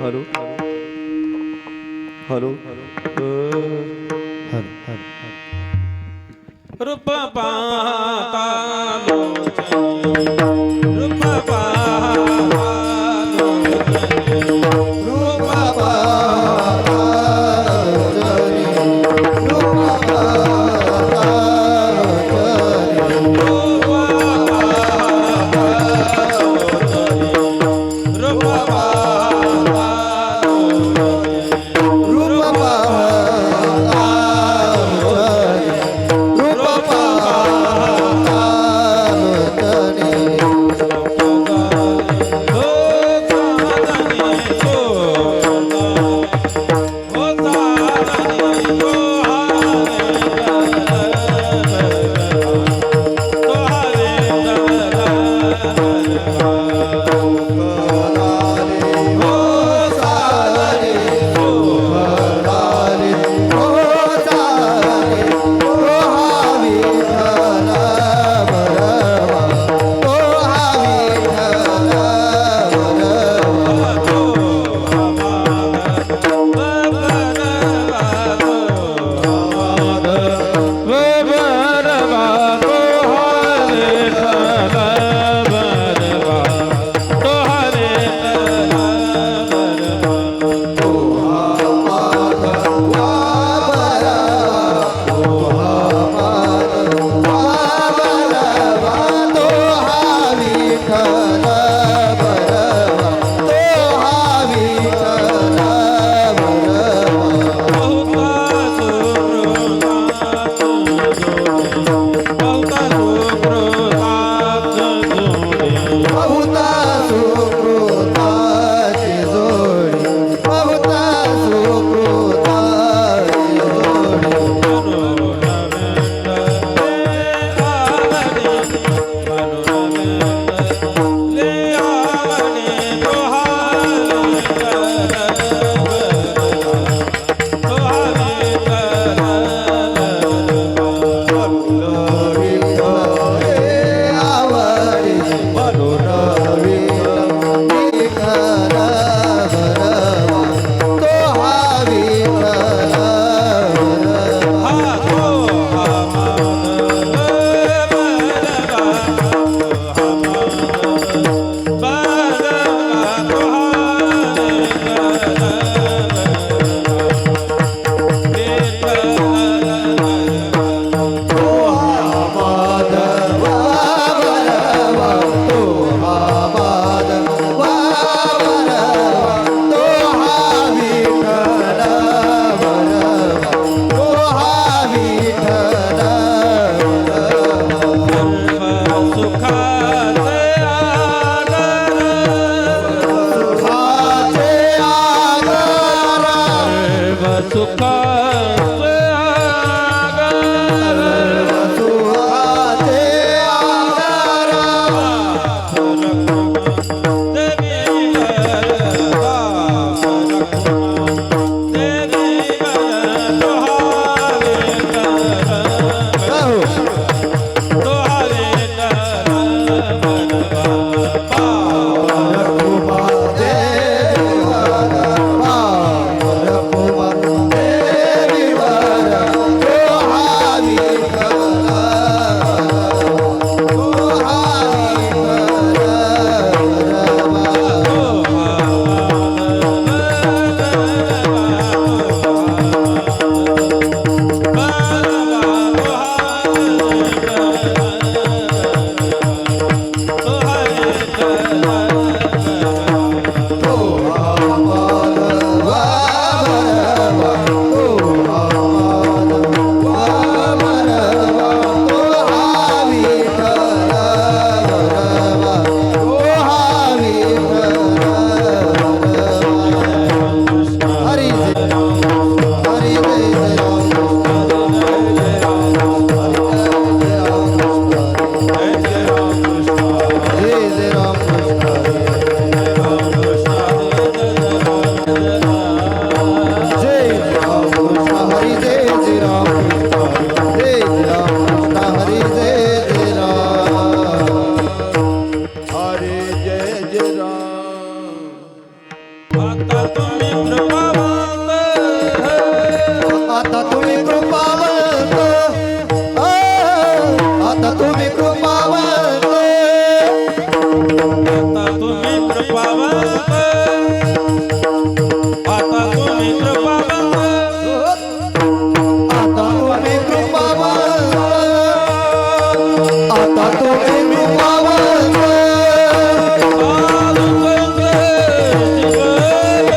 Hello hello रूप पाहता लोचनी रूप पाहता लोचनी रूप पाहता लोचनी रूप पाहता लोचनी रूप पाहता लोचनी रूप पाहता लोचनी रूप पाहता लोचनी रूप पाहता आता तुम्ही कृपावंत आता तुम्ही कृपावंत आता तुम्ही कृपावंत आता तुम्ही कृपावंत आता तुम्ही कृपावंत आता तुम्ही कृपावंत आता तुम्ही कृपावंत साधुसंत जीवन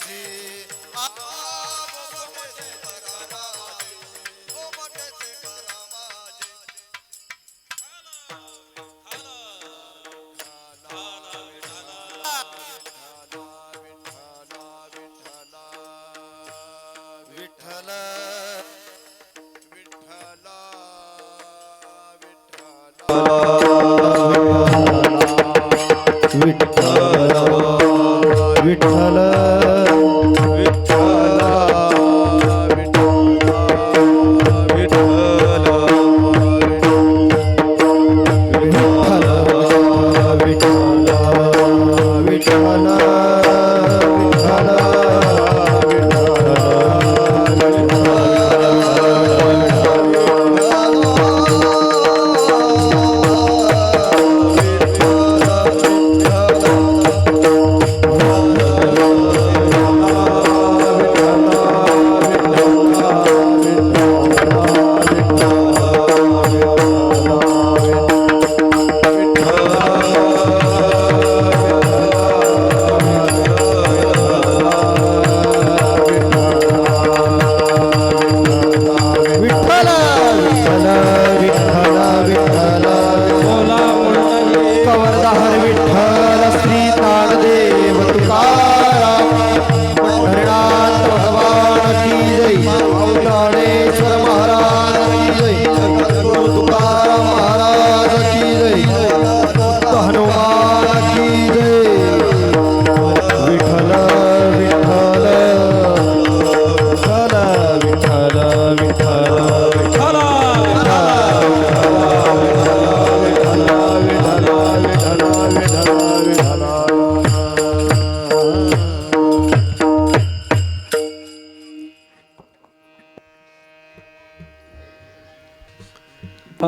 माझे मोठेचे करा माझे ओ मोठेचे करा माझे विठ्ठल विठ्ठल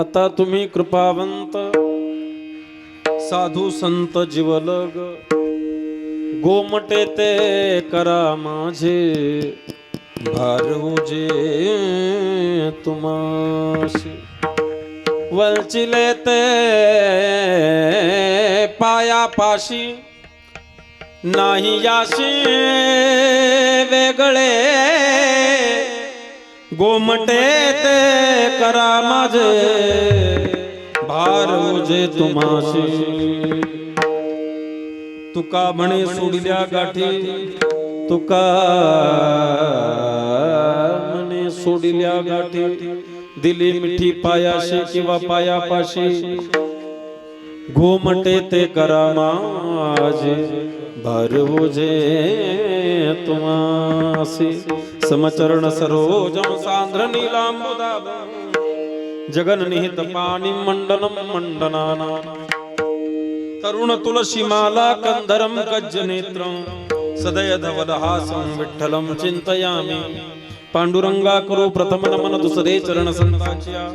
आता तुम्ही कृपावंत साधू संत जीवलग गोमटे ते करा माझे भारवूजे तुमाशी वंचिले ते पायापाशी नाही याशी वेगळे गोमटे ते करा माझे भारवूजे तुमाशी तुका म्हणे सोडिल्या गाठी तुका म्हणे सोडिल्या गाठी दिली मिठी पायाशी किंवा पायापाशी घोमटे ते करा माझे भारवूजे तुमासी समचरण सरोजम सांद्र नीलांबुदाभ जगन निहित पाणी मंडनम मंडनाना तरुण तुलसी माला कंधरम गज्ज नेत्रम सदय धवलहासं विठ्ठलं चिंतयामि पांडुरंगा करो प्रथम नमन दुसरे चरण संतांच्या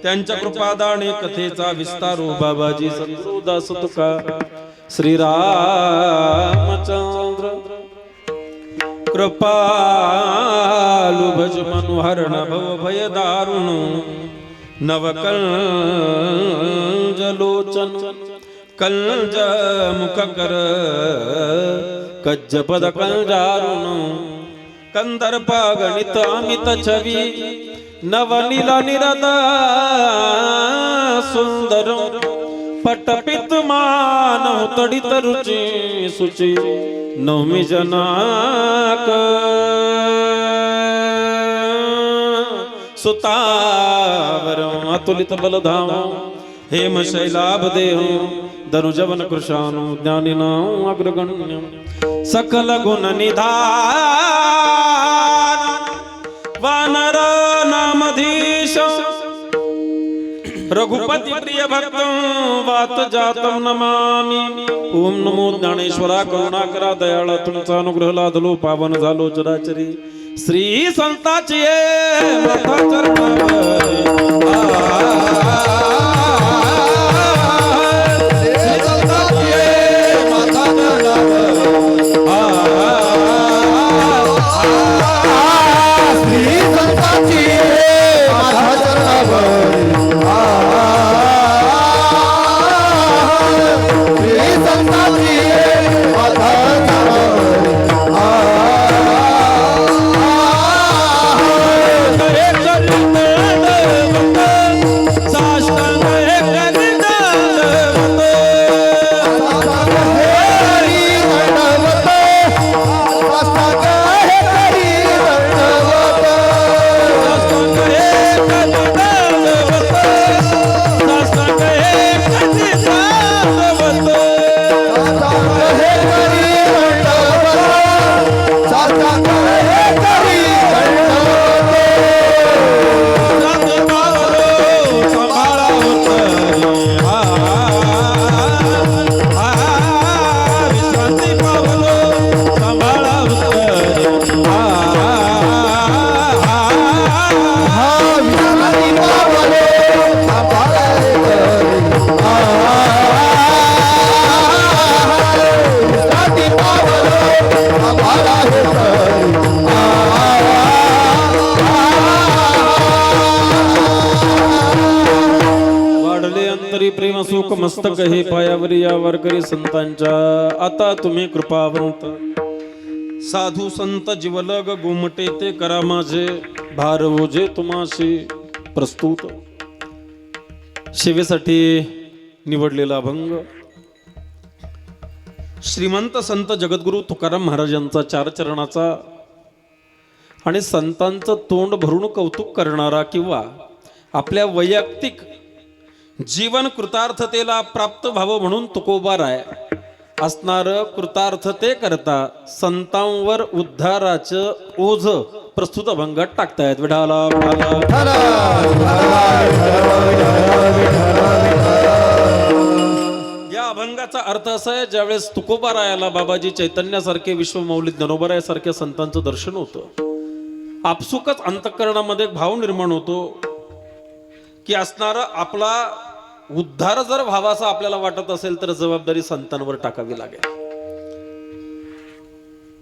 त्यांच्या कृपादाने कथेचा विस्तारो बाबाजी सद्गुरु दास तुका श्री रामचंद्र कृपालु भज मनोहरण भव भय दारुण नवकंजलोचन कंज मुख कर कज्ज पद कंजारुण कंदर्प गणित अमित छवि नवनील निरद सुंदर पटपित मानव तडित रुचि सुचि नवमी जनाक सुतावर अतुलित बलधाम हेम शैलाभ देह धनुजवन कृशानु ज्ञानिना अग्रगण्यम सकल गुण निधान वानर नामधीश रघुपति प्रिय भक्त वात जातम नमामि ओम नमो ज्ञानेश्वरा करुणाकरा दयाळा तुमचा अनुग्रह लादलो पावन झालो चराचरी श्री संताची माथा सुख मस्तक हे पायावरी या वारकरी संतांच्या. आता तुम्ही कृपावंत साधू संत जीवलग गोमटे ते करा माझे भार ओझे तुम्हाशी. प्रस्तुत सेवेसाठी निवडलेला अभंग श्रीमंत संत जगद्गुरु तुकाराम महाराज यांचा चार चरणाचा आणि संतांचं तोंड भरून कौतुक करणारा किंवा आपल्या वैयक्तिक जीवन कृतार्थतेला प्राप्त व्हावं म्हणून तुकोबाराय असणार कृतार्थते करता संतांवर उद्धाराचं ओझ प्रस्तुत अभंगात टाकतायत. विठाला या अभंगाचा अर्थ असा आहे, ज्यावेळेस तुकोबारायाला बाबाजी चैतन्यासारखे विश्वमौली ज्ञानोबारायासारख्या संतांचं दर्शन होतं, आपसुकच अंतःकरणामध्ये भाव निर्माण होतो की असणारा आपला उद्धार जर व्हावासा आपल्याला वाटत असेल तर जबाबदारी संतांवर टाकावी लागेल.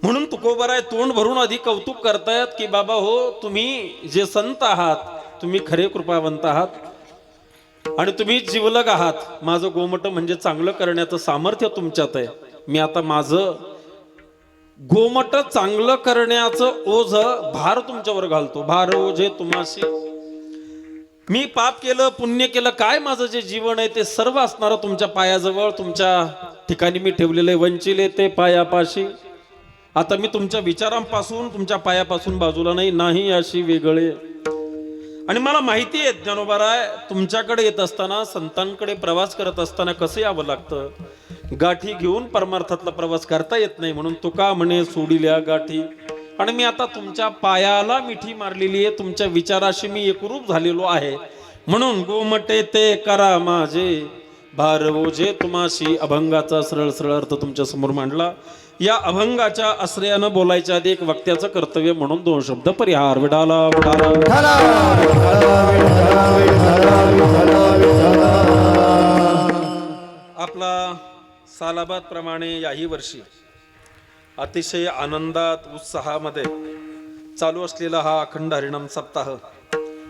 म्हणून तुकोबाराय तोंड भरून आधी कौतुक करतायत की बाबा हो, तुम्ही जे संत आहात, तुम्ही खरे कृपावंत आहात आणि तुम्ही जीवलग आहात. माझं गोमट म्हणजे चांगलं करण्याचं सामर्थ्य तुमच्यात आहे. मी आता माझं गोमट चांगलं करण्याचं ओझ भार तुमच्यावर घालतो. भार ओझे तुम्हाशी. मी पाप केलं पुण्य केलं काय, माझं जे जीवन आहे ते सर्व असणार तुमच्या पायाजवळ, तुमच्या ठिकाणी मी ठेवलेले वंचिले ते पायापाशी. आता मी तुमच्या विचारांपासून तुमच्या पायापासून बाजूला नाही अशी वेगळे. आणि मला माहिती आहे ज्ञानोबाराय, तुमच्याकडे येत असताना संतांकडे प्रवास करत असताना कसं यावं लागतं. गाठी घेऊन परमार्थातला प्रवास करता येत नाही, म्हणून तुका म्हणे सोडिल्या गाठी. आणि मी आता तुमच्या पायाला मिठी मारलेली आहे, तुमच्या विचाराशी मी एकरूप झालेलो आहे. म्हणून गोमटे ते करा माझे भार ओझे तुम्हाशी. अभंगाचा सरळ सरळ अर्थ तुमच्या समोर मांडला. या अभंगाच्या आश्रयानं बोलायच्या आधी एक वक्त्याचं कर्तव्य म्हणून दोन शब्द परिहार. विडाला आपला सालाबाद प्रमाणे याही वर्षी अतिशय आनंदात उत्साहामध्ये चालू असलेला हा अखंड हरिनाम सप्ताह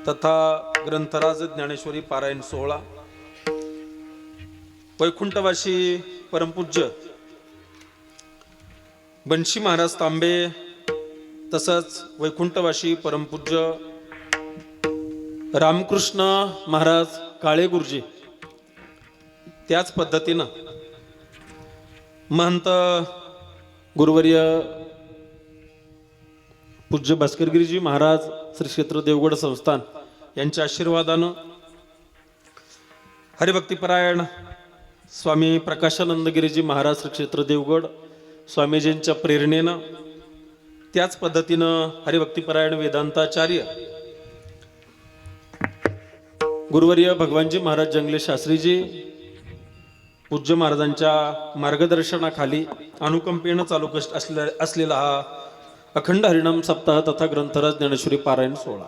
तथा ग्रंथराज ज्ञानेश्वरी पारायण सोहळा वैकुंठवासी परमपूज्य बंशी महाराज तांबे तसंच वैकुंठवासी परमपूज्य रामकृष्ण महाराज काळे गुरुजी, त्याच पद्धतीनं महंत गुरुवर्य पूज्य भास्करगिरीजी महाराज श्री क्षेत्र देवगड संस्थान यांच्या आशीर्वादानं हरिभक्तीपरायण स्वामी प्रकाशानंदगिरीजी महाराज श्री क्षेत्र देवगड स्वामीजींच्या प्रेरणेनं, त्याच पद्धतीनं हरिभक्तीपरायण वेदांताचार्य गुरुवर्य भगवानजी महाराज जंगले शास्त्रीजी पूज्य महाराजांच्या मार्गदर्शनाखाली अनुकंपेनं चालू असलेला हा अखंड हरिनाम सप्ताह तथा ग्रंथराज ज्ञानेश्वरी पारायण सोहळा.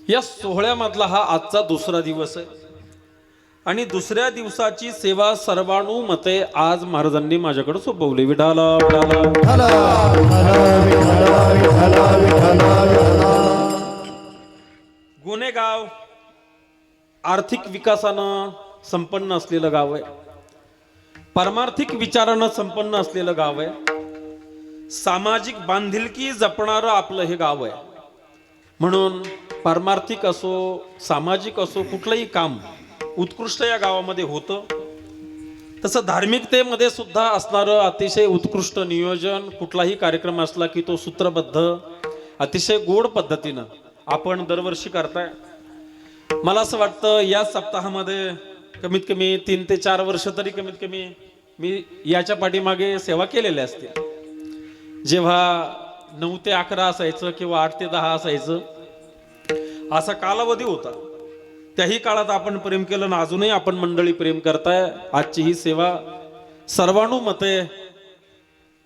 या सोहळ्यामधला हा आजचा दुसरा दिवस आहे आणि दुसऱ्या दिवसाची सेवा सर्वानुमते आज महाराजांनी माझ्याकडे सोपवली. विठाला गुन्हेगाव आर्थिक विकासानं संपन्न असलेलं गाव आहे, परमार्थिक विचारानं संपन्न असलेलं गाव आहे, सामाजिक बांधिलकी जपणारं आपलं हे गाव आहे. म्हणून परमार्थिक असो सामाजिक असो कुठलंही काम उत्कृष्ट या गावामध्ये होतं. तसं धार्मिकतेमध्ये सुद्धा असणारं अतिशय उत्कृष्ट नियोजन, कुठलाही कार्यक्रम असला की तो सूत्रबद्ध अतिशय गोड पद्धतीनं आपण दरवर्षी करताय. मला असं वाटतं या सप्ताहामध्ये कमीत कमी 3 ते 4 वर्ष तरी कमीत कमी मी याच्या पाठीमागे सेवा केलेल्या असतील. जेव्हा 9 ते 11 असायचं किंवा 8 ते 10 असायचं असा कालावधी होता, त्याही काळात आपण प्रेम केलं ना अजूनही आपण मंडळी प्रेम करताय. आजची ही सेवा सर्वानुमते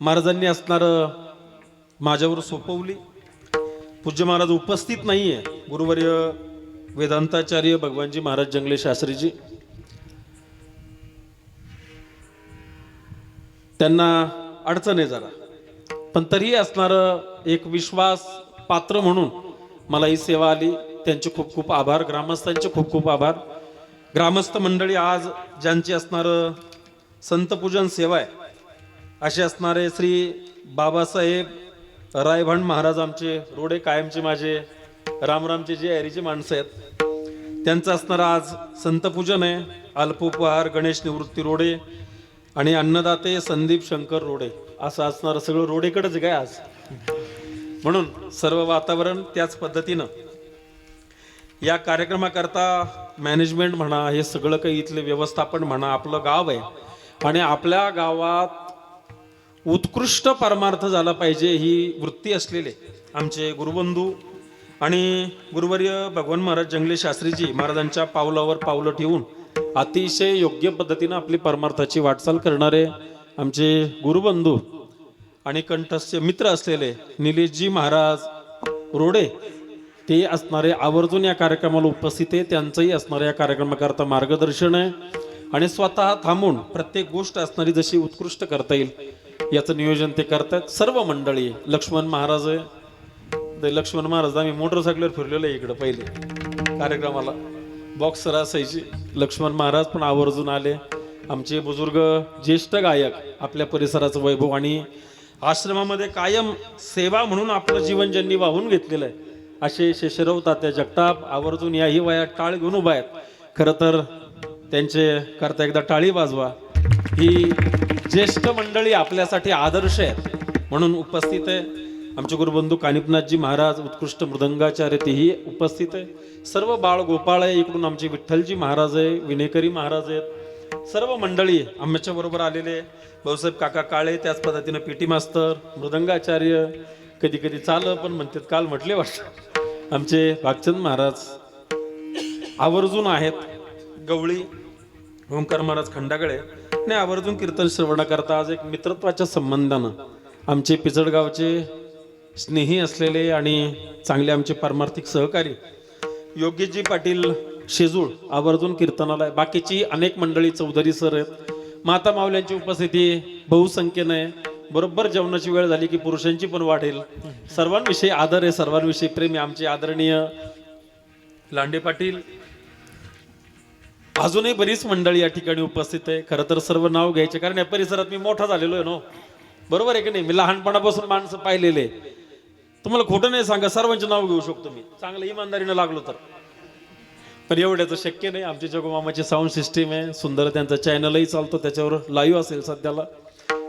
महाराजांनी असणारं माझ्यावर सोपवली. पूज्य महाराज उपस्थित नाहीये, गुरुवर्य वेदांताचार्य भगवानजी महाराज जंगले शास्त्रीजी, त्यांना अडचण आहे जरा, पण तरीही असणारं एक विश्वास पात्र म्हणून मला ही सेवा आली. त्यांचे खूप खूप आभार, ग्रामस्थांचे खूप खूप आभार ग्रामस्थ मंडळी आज ज्यांची असणार संतपूजन सेवा आहे असे असणारे श्री बाबासाहेब रायभांड महाराज आमचे रोडे कायमचे माझे रामरामचे जे हरीचे माणसं आहेत त्यांचं असणार आज संतपूजन आहे. अल्पोपहार गणेश निवृत्ती रोडे आणि अन्नदाते संदीप शंकर रोडे असं असणार सगळं रोडेकडेच काय आज. म्हणून सर्व वातावरण त्याच पद्धतीनं या कार्यक्रमाकरता मॅनेजमेंट म्हणा हे सगळं काही इथले व्यवस्थापन म्हणा आपलं गाव आहे आणि आपल्या गावात उत्कृष्ट परमार्थ झाला पाहिजे ही वृत्ती असलेले आमचे गुरुबंधू आणि गुरुवर्य भगवान महाराज जंगले शास्त्रीजी महाराजांच्या पावलावर पावलं ठेवून अतिशय योग्य पद्धतीनं आपली परमार्थाची वाटचाल करणारे आमचे गुरुबंधू आणि कंठस्थ मित्र असलेले निलेशजी महाराज रोडे ते असणारे आवर्जून या कार्यक्रमाला उपस्थित आहे. त्यांचंही असणाऱ्या या कार्यक्रमाकरता मार्गदर्शन आहे आणि स्वतः थांबून प्रत्येक गोष्ट असणारी जशी उत्कृष्ट करता येईल याचं नियोजन ते करतात. सर्व मंडळी लक्ष्मण महाराज आहे ते लक्ष्मण महाराज आम्ही मोटरसायकलवर फिरलेलो आहे इकडं पहिले कार्यक्रमाला बॉक्सर असायची. लक्ष्मण महाराज पण आवर्जून आले. आमचे बुजुर्ग ज्येष्ठ गायक आपल्या परिसराचं वैभव आणि आश्रमामध्ये कायम सेवा म्हणून आपलं जीवन ज्यांनी वाहून घेतलेलं आहे असे शेषराव तात्या जगताप आवर्जून याही वयात टाळ घेऊन उभा आहेत. खरं तर त्यांचे करता एकदा टाळी वाजवा. ही ज्येष्ठ मंडळी आपल्यासाठी आदर्श आहेत म्हणून उपस्थित आहे. आमचे गुरुबंधू कानिपनाथजी महाराज उत्कृष्ट मृदंगाचार्य तेही उपस्थित आहे. सर्व बाळ गोपाळ आहे इकडून आमचे विठ्ठलजी महाराज आहे विनेकरी महाराज आहेत. सर्व मंडळी आमच्या बरोबर आलेले भाऊसाहेब काका काळे त्याच पद्धतीनं पीटी मास्तर मृदंगाचार्य कधी कधी चाल पण म्हणतात काल म्हटले वाटत आमचे भागचंद महाराज आवर्जून आहेत. गवळी ओंकार महाराज खंडागळे आणि आवर्जून कीर्तन श्रवण करता आज एक मित्रत्वाच्या संबंधानं आमचे पिचडगावचे स्नेही असलेले आणि चांगले आमचे पारमार्थिक सहकारी योगेशजी पाटील शेजूळ आवर्जून कीर्तनाला. बाकीची अनेक मंडळी चौधरी सर आहेत. माता माऊल्यांची उपस्थिती बहुसंख्येनं आहे. बरोबर जेवणाची वेळ झाली की पुरुषांची पण वाढेल. सर्वांविषयी आदर आहे सर्वांविषयी प्रेम आहे. आमचे आदरणीय लांडे पाटील अजूनही बरीच मंडळी या ठिकाणी उपस्थित आहे. खरं तर सर्व नाव घ्यायचे कारण या परिसरात मी मोठा झालेलो आहे. नो बरोबर आहे की नाही. मी लहानपणापासून माणसं पाहिलेले. तुम्हाला खोटं नाही सांगा सर्वांचे नाव घेऊ शकतो मी चांगलं इमानदारीनं लागलो तर. पण एवढ्याचं शक्य नाही. आमच्या जगोमामाची साऊंड सिस्टीम आहे सुंदर. त्यांचा चॅनलही चालतो त्याच्यावर लाईव्ह असेल सध्याला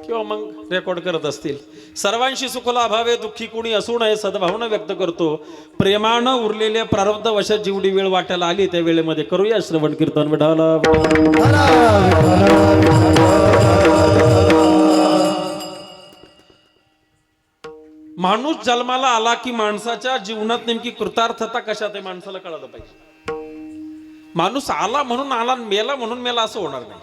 किंवा मग रेकॉर्ड करत असतील. सर्वांशी सुख लाभावे दुःखी कुणी असू नये सद्भावना व्यक्त करतो. प्रेमानं उरलेल्या प्रारब्ध वशात जेवढी वेळ वाटायला आली त्या वेळेमध्ये करूया श्रवण कीर्तन. विठाला माणूस जन्माला आला की माणसाच्या जीवनात नेमकी कृतार्थता कशात आहे माणसाला कळालं पाहिजे. माणूस आला म्हणून आला मेला म्हणून मेला असं होणार नाही.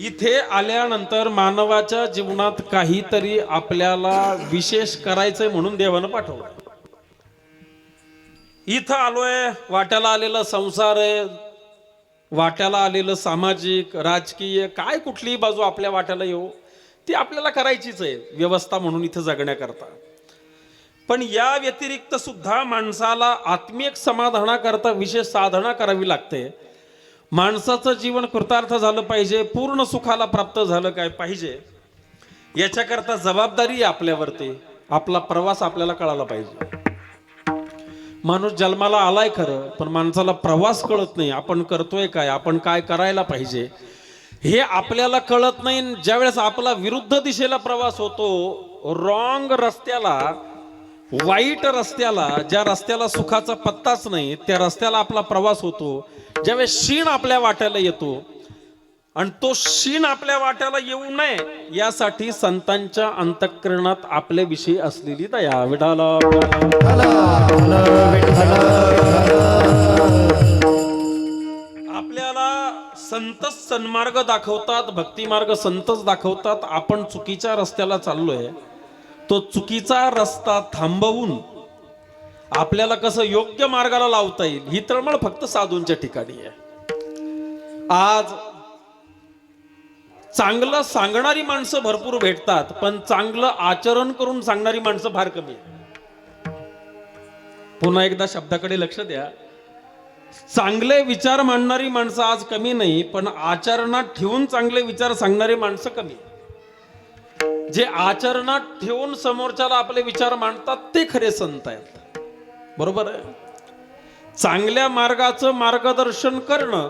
इथे आल्यानंतर मानवाच्या जीवनात काहीतरी आपल्याला विशेष करायचंय म्हणून देवानं पाठवलं. इथं आलोय वाट्याला आलेला संसार आहे वाट्याला आलेलं सामाजिक राजकीय काय कुठलीही बाजू आपल्या वाट्याला येऊ ती आपल्याला करायचीच आहे व्यवस्था म्हणून इथं जगण्याकरता. पण या व्यतिरिक्त सुद्धा माणसाला आत्मिक समाधानाकरता विशेष साधना करावी लागते. माणसाचं जीवन कृतार्थ झालं पाहिजे पूर्ण सुखाला प्राप्त झालं काय पाहिजे याच्याकरता जबाबदारी आहे आपल्यावरती. आपला प्रवास आपल्याला कळाला पाहिजे. माणूस जन्माला आलाय खरं पण माणसाला प्रवास कळत नाही. आपण करतोय काय आपण काय करायला पाहिजे हे आपल्याला कळत नाही. ज्यावेळेस आपला विरुद्ध दिशेला प्रवास होतो रॉंग रस्त्याला वाईट रस्त्याला ज्या रस्त्याला सुखाचा पत्ताच नाही त्या रस्त्याला आपला प्रवास होतो. ज्यावेळेस शीण आपल्या वाट्याला येतो आणि तो शीण आपल्या वाट्याला येऊ नये यासाठी संतांच्या अंतःकरणात आपल्या विषयी असलेली दया. विठाला आपल्याला संत सन्मार्ग दाखवतात भक्ती मार्ग संतच दाखवतात. आपण चुकीच्या रस्त्याला चाललोय तो चुकीचा रस्ता थांबवून आपल्याला कसं योग्य मार्गाला लावता येईल ही तळमळ फक्त साधूंच्या ठिकाणी आहे. आज चांगलं सांगणारी माणसं भरपूर भेटतात पण चांगलं आचरण करून सांगणारी माणसं फार कमी आहेत. पुन्हा एकदा शब्दाकडे लक्ष द्या. चांगले विचार मांडणारी माणसं आज कमी नाही, पण आचरणात ठेवून चांगले विचार सांगणारी माणसं कमी. जे आचरणात ठेवून समोरच्याला आपले विचार मांडतात ते खरे संत आहेत. बरोबर आहे. चांगल्या मार्गाचं मार्गदर्शन करणं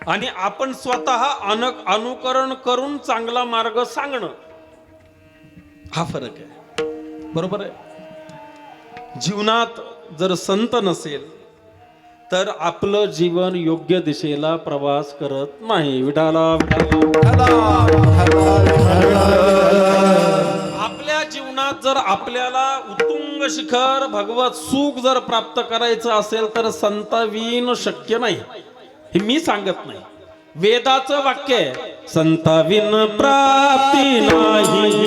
आणि आपण स्वतः अनुकरण करून चांगला मार्ग सांगणं हा फरक आहे. बरोबर आहे. जीवनात जर संत नसेल तर आपलं जीवन योग्य दिशेला प्रवास करत नाही. विठाला आपल्या जीवनात जर आपल्याला उत्तुंग शिखर भगवत सुख जर प्राप्त करायचं असेल तर संताविन शक्य नाही. हे मी सांगत नाही, वेदाचं वाक्य आहे. संताविन प्राप्ती नाही,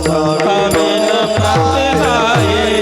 संताविन प्राप्ती नाही.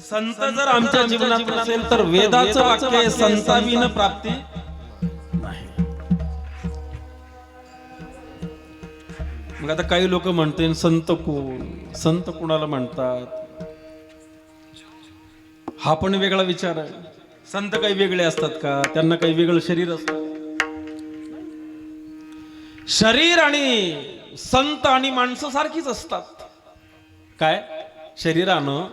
संत जर आमच्या जीवनात नसेल तर वेदाचं वाक्य आहे, संताविन प्राप्ती नाही. मग आता काही लोक म्हणते संत कोण, संत कोणाला म्हणतात, हा पण वेगळा विचार आहे. संत काही वेगळे असतात का? त्यांना काही वेगळं शरीर असतं? शरीर आणि संत आणि माणसं सारखीच असतात. काय शरीरानं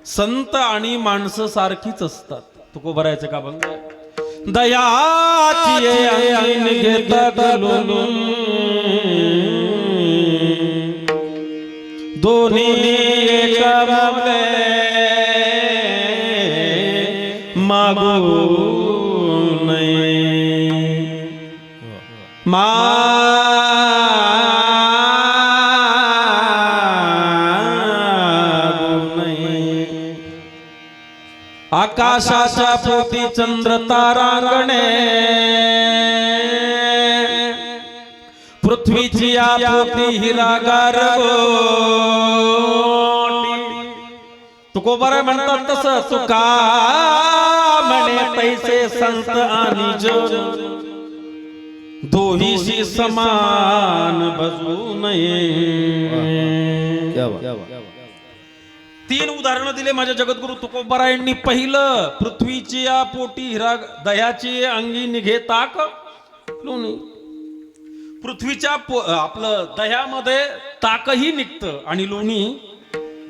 संत आणि माणसं सारखीच असतात. तुकोबा राहायचं का बंग दयाची अंगीन घेता घालून दोन्ही एका मागले मागू नये. आकाशाच्या पोटी चंद्र तारांगणे पृथ्वीची या पोटी हिरागार तुकोबा म्हणतात तसं तुका म्हणे तैसे संत आणि जन दोहीशी समान भजू नये. तीन उदाहरणं दिले माझ्या जगद्गुरु तुकोबारायांनी. पहिलं, पृथ्वीची या पोटी हिरा दह्याची अंगी निघे ताक लोणी. पृथ्वीच्या आपलं दह्यामध्ये ताकही निघतं आणि लोणी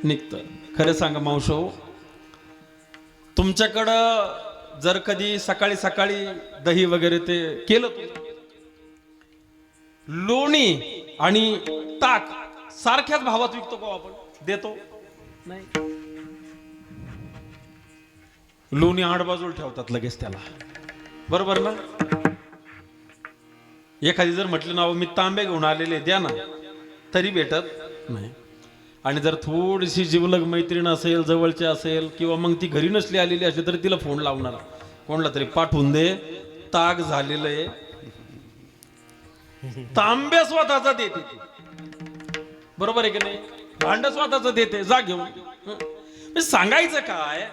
निघतं. खरं सांगा मावशो, तुमच्याकडं जर कधी सकाळी सकाळी दही वगैरे ते केलं, लोणी आणि ताक सारख्याच भावात विकतो का आपण? देतो नाही. लोणी आड बाजूला ठेवतात लगेच त्याला. बरोबर ना? एखादी जर म्हटलं ना मी तांबे घेऊन आलेले द्या ना, तरी भेटत नाही. आणि जर थोडीशी जिवलग मैत्रीण असेल, जवळची असेल, किंवा मग ती घरी नसली आलेली असेल तरी तिला फोन लावणार, कोणला तरी पाठवून दे, ताक झालेलं आहे. तांब्या स्वतःचा देते. बरोबर आहे की नाही? भांड स्वतःच देते, जा घेऊन. सांगायचं काय,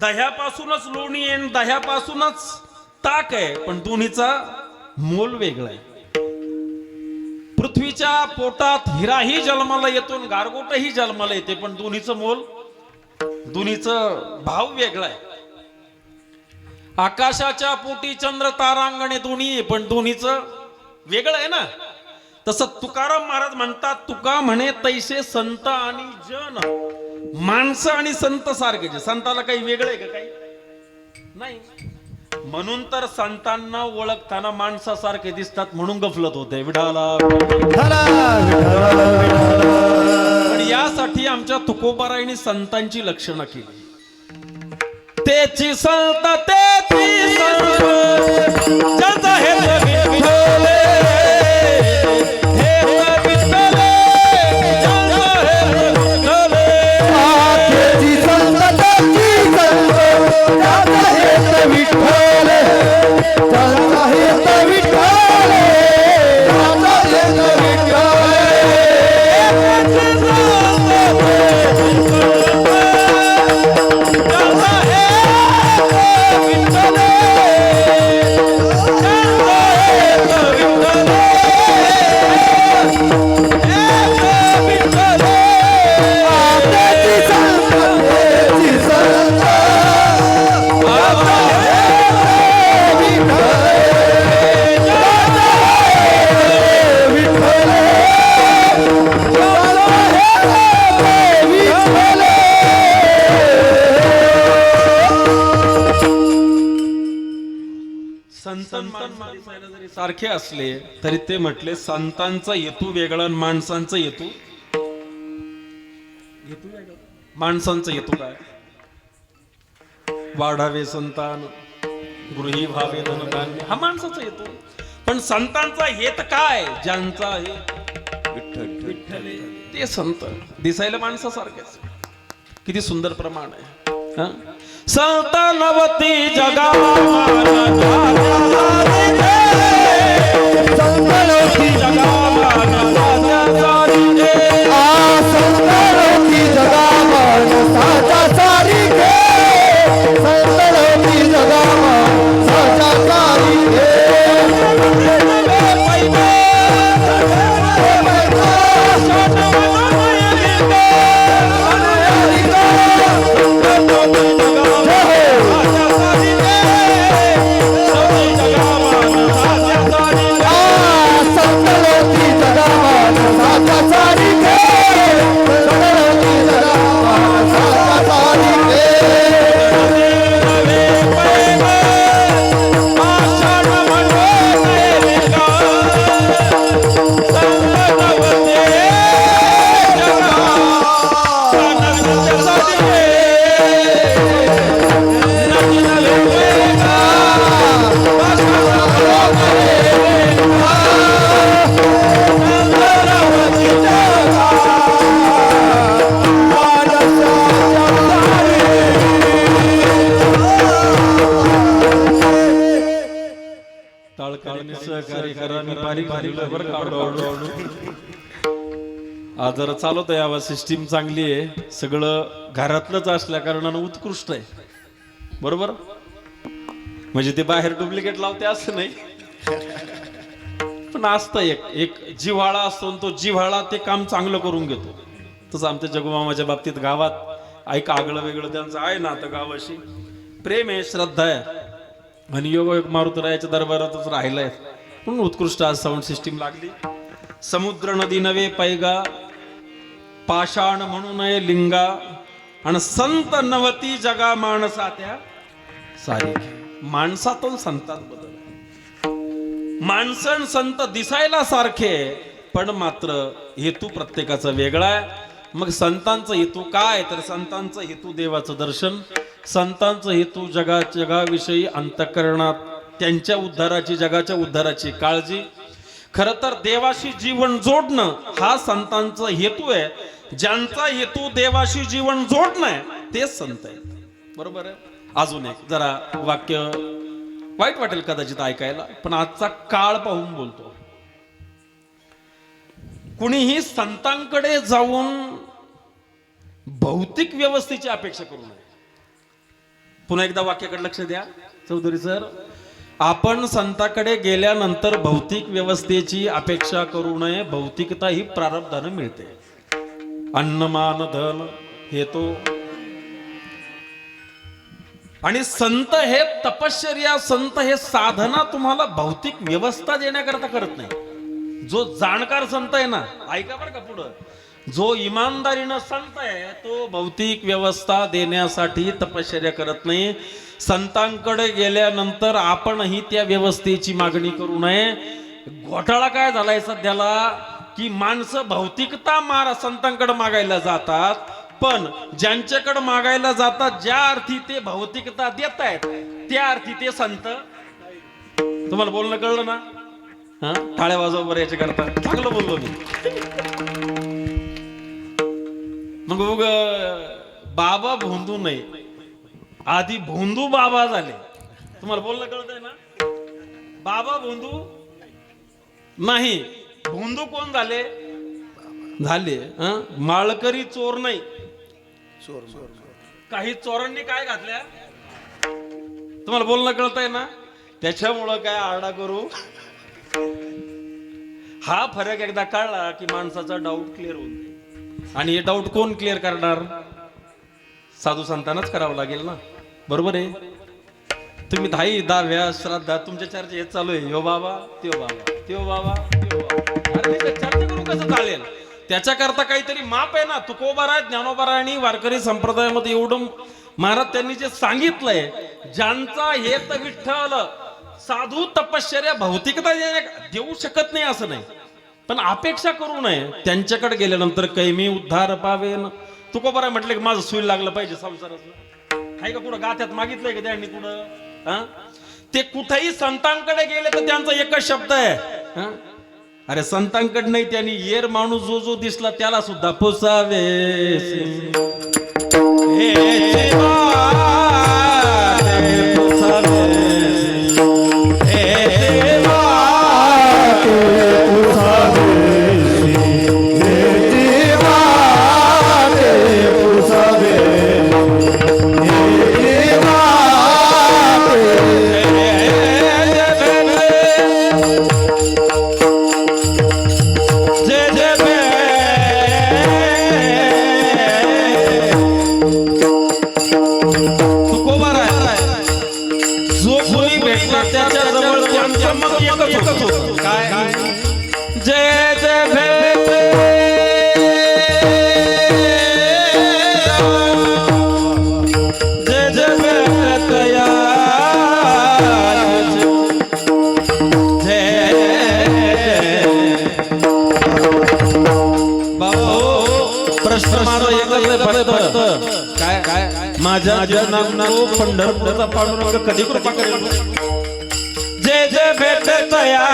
दह्यापासूनच लोणी आहे, दह्यापासूनच ताक आहे, पण दोन्हीचा मोल वेगळा आहे. पृथ्वीच्या पोटात हिराही जन्माला येतो आणि गारगोटही जन्माला येते, पण दोन्हीचं मोल, दोन्हीचं भाव वेगळा आहे. आकाशाच्या पोटी चंद्र तारांगणे दोन्ही आहे, पण दोन्हीचं वेगळं आहे ना. तसं तुकाराम महाराज म्हणतात, तुका म्हणे तैसे संत आणि जन. माणसं आणि संत सारखे, संताला काही वेगळं आहे का? काही नाही. म्हणून तर संतांना ओळखताना माणसासारखे दिसतात, म्हणून गफलत होते. विठाला पण यासाठी आमच्या तुकोबारायांनी संतांची लक्षणं केली. तेची संत तेची संत ज्याचा हे विठ्ठले, हे विठ्ठले, ज्याचा हे विठ्ठले. तेची संत तेची संत ज्याचा हेत विठ्ठल, ज्याचा हेत विठ्ठल, ज्याचा हेत विठ्ठल. जरी सारखे असले तरी ते म्हटले संतांचा हेतू वेगळा आणि माणसांचा हेतू वेगळा. माणसांचा हेतू काय? वाढावे संतान, गृही भावे धनधान्य, हा माणसाचा हेतू. पण संतांचा हेत काय? ज्यांचा हे विठ्ठल ते संत दिसायला माणसासारखेच. किती सुंदर प्रमाण आहे. संत नवती जगा संतलोकी जगामान साचा सारी घे, संतलोकी जगामान साचा सारी घे. आज जरा चालवत आहे. आवाज सिस्टीम चांगली आहे, सगळं घरातलंच असल्या कारणानं उत्कृष्ट आहे. बरोबर, म्हणजे ते बाहेर डुप्लिकेट लावते असं नाही, पण असतं एक जिव्हाळा असतो, तो जिव्हाळा ते काम चांगलं करून घेतो. तसं आमच्या जगुमामाच्या बाबतीत गावात ऐक आगळं वेगळं त्यांचं आहे ना. आता गावाशी प्रेम आहे, श्रद्धा आहे, आणि योग मारुतरायाच्या दरबारातच राहिलाय. म्हणून उत्कृष्ट आज साऊंड सिस्टीम लागली. समुद्र नदी नवे पैगा, पाषाण म्हणून लिंगा, आणि संत नवती जगा माणसात्या सारी. माणसातून संतात बदल. माणसं संत दिसायला सारखे, पण मात्र हेतू प्रत्येकाचा वेगळा आहे. मग संतांचा हेतू काय? तर संतांचा हेतू देवाचं दर्शन, संतांचा हेतू जगाविषयी अंतःकरणात त्यांच्या उद्धाराची, जगाच्या उद्धाराची काळजी. खरं तर देवाशी जीवन जोडणं हा संतांचा हेतू आहे. ज्यांचा हेतू देवाशी जीवन जोडणं आहे तेच संत आहेत. बरोबर आहे. अजून एक जरा वाक्य वाईट वाटेल कदाचित ऐकायला, पण आजचा काळ पाहून बोलतो. कुणीही संतांकडे जाऊन भौतिक व्यवस्थेची अपेक्षा करू नये. पुन्हा एकदा वाक्याकडे लक्ष द्या चौधरी सर. आपण संताकडे गेल्यानंतर भौतिक व्यवस्थेची अपेक्षा करू नये. भौतिकता ही प्रारब्धानं मिळते. अन्नमान धन हे तो, आणि संत हे तपश्चर्या, संत हे साधना तुम्हाला भौतिक व्यवस्था देण्याकरता करत नाही. जो जाणकार संत आहे ना, ऐका बरं का पुढं, जो इमानदारीनं संत आहे तो भौतिक व्यवस्था देण्यासाठी तपश्चर्या करत नाही. संतांकडे गेल्यानंतर आपणही त्या व्यवस्थेची मागणी करू नये. घोटाळा काय झालाय सध्याला, की माणसं भौतिकता संतांकडे मागायला जातात, पण ज्यांच्याकडे मागायला जातात ज्या अर्थी ते भौतिकता देत आहेत त्या अर्थी ते संत. तुम्हाला बोलणं कळलं ना? हा, टाळ्या वाजवा बरं याच्या करता, चांगलं बोललो मी. मग बाबा भोंदू नाही, आधी भोंदू बाबा झाले. तुम्हाला बोलणं कळतंय ना? बाबा भोंदू नाही, भोंदू कोण झाले? माळकरी चोर नाही. काही चोरांनी काय घातल्या? तुम्हाला बोलणं कळतंय ना? त्याच्यामुळं काय आरडा करू. हा फरक एकदा कळला की माणसाचा डाऊट क्लिअर होईल. आणि हे डाऊट कोण क्लिअर करणार? साधू संतांनाच करावं लागेल ना, बरोबर आहे? तुम्ही 10 श्राद्धा तुमच्या चर्चा हेच चालू आहे, यो बाबा त्यो बाबा त्यो बाबा त्यो बाबा. अरे चर्चा करून कसं चालेल? त्याच्याकरता काहीतरी माप आहे ना. तुकोबाराय, ज्ञानोबाराय, वारकरी संप्रदायामध्ये एवढं महाराज त्यांनी जे सांगितलंय, ज्यांचा हेत विठ्ठल, साधू तपश्चर्या भौतिकता देऊ शकत नाही असं नाही, पण अपेक्षा करू नये. त्यांच्याकडे गेल्यानंतर काही मी उद्धार पावेन. तुकोबाराय म्हटले की माझं सुई लागलं पाहिजे संसाराचं. आहे का कुठं गाथ्यात मागितलंय का त्यांनी कुठं? ते कुठेही संतांकडे गेले तर त्यांचा एकच शब्द आहे. अरे संतांकडे नाही, त्यांनी येर माणूस जो जो दिसला त्याला सुद्धा पुसावे. जय जय भेटे जय जय भेटया प्रश्न मारो एकच काय काय माझ्या जन्मात पंढरपूरचा पांडुरंग कधी कृपा करेल? जय जय भेट तया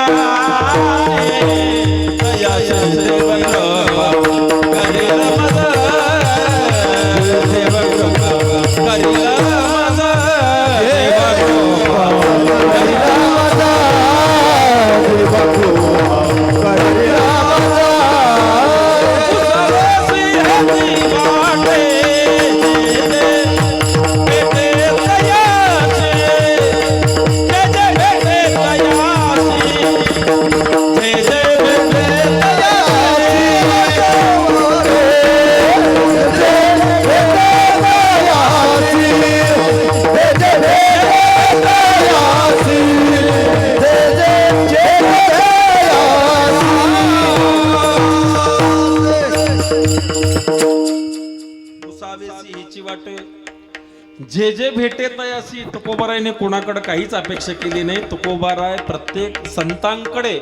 जे जे भेटे तयासी. तुकोबारायने कोणाकडे काहीच अपेक्षा केली नाही. तुकोबाराय प्रत्येक संतांकडे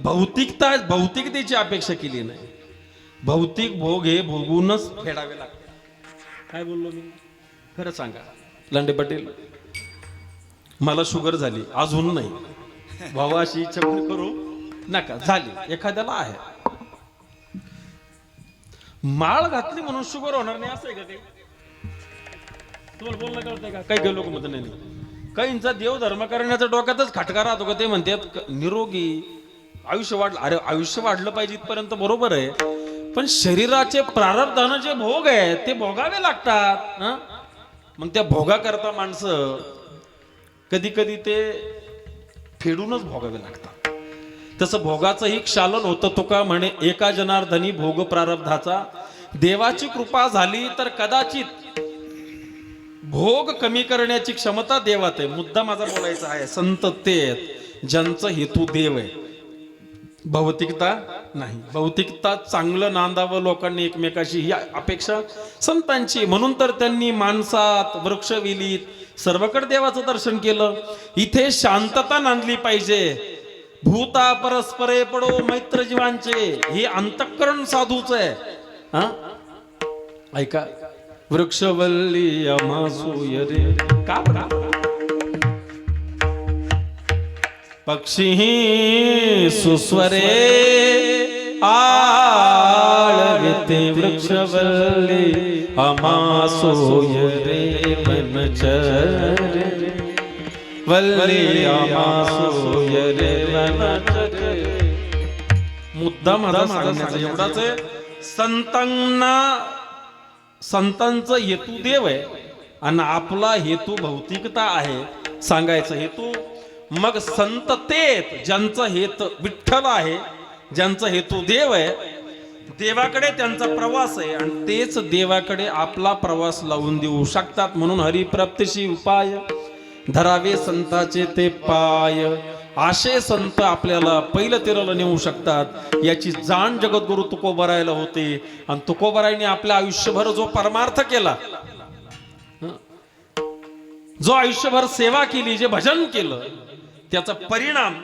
भौतिकतेची अपेक्षा केली नाही. भौतिक भोग हे भोगूनच फेडावे लागते. काय बोललो मी? खरं सांगा लांडे पाटील, मला शुगर झाली, अजून नाही. भावा अशी इच्छा करू नका, झाली एखाद्याला आहे. माळ घातली म्हणून शुगर होणार नाही असं आहे का ते? तुम्हाला बोलणं कळतंय का? काही काही लोक म्हणत नाही. काहींचा देव धर्म करण्याचा डोक्यातच खटका राहतो का ते म्हणतात निरोगी आयुष्य वाढलं. अरे आयुष्य वाढलं पाहिजे इथपर्यंत बरोबर आहे, पण शरीराचे प्रारब्धानं जे भोग आहे ते भोगावे लागतात. मग त्या भोगा करता माणसं कधी कधी ते फेडूनच भोगावे लागतात. तसं भोगाचंही क्षालन होतं. तुका म्हणे एका जनार्दनी भोग प्रारब्धाचा. देवाची कृपा झाली तर कदाचित भोग कमी करण्याची क्षमता देवात आहे. मुद्दा माझा बोलायचा आहे, संत ते आहेत ज्यांचं हेतू देव आहे, भौतिकता नाही. भौतिकता चांगलं नांदावं लोकांनी एकमेकाशी ही अपेक्षा संतांची. म्हणून तर त्यांनी माणसात वृक्ष विलीत सर्वकडे देवाचं दर्शन केलं. इथे शांतता नांदली पाहिजे. भूता परस्परे पडो मैत्र जीवांचे, हे अंतःकरण साधूच आहे. हा ऐका, वृक्षवल्ली अमासूय रे का पक्षी सुस्वरे आळविते वृक्षवल्ली अमासूय रे वनचरे वल्ली अमासूय रे वनचरे. मुद्दा माझा सांगण्याचा एवढाच आहे, संतांचं हेतू देव आहे आणि आपला हेतू भौतिकता आहे सांगायचा हेतू. मग संत तेच ज्यांचं हेतू विठ्ठल आहे, ज्यांचा हेतू देव आहे, देवाकडे त्यांचा प्रवास आहे आणि तेच देवाकडे आपला प्रवास लावून देऊ शकतात. म्हणून हरिप्राप्तीशी उपाय धरावे संताचे ते पाय. असे संत आपल्याला पहिलं तेराला नेऊ शकतात. याची जाण जगद्गुरु तुकोबरायला होते आणि तुकोबरायने आपल्या आयुष्यभर जो परमार्थ केला, जो आयुष्यभर सेवा केली, जे भजन केलं, त्याचा परिणाम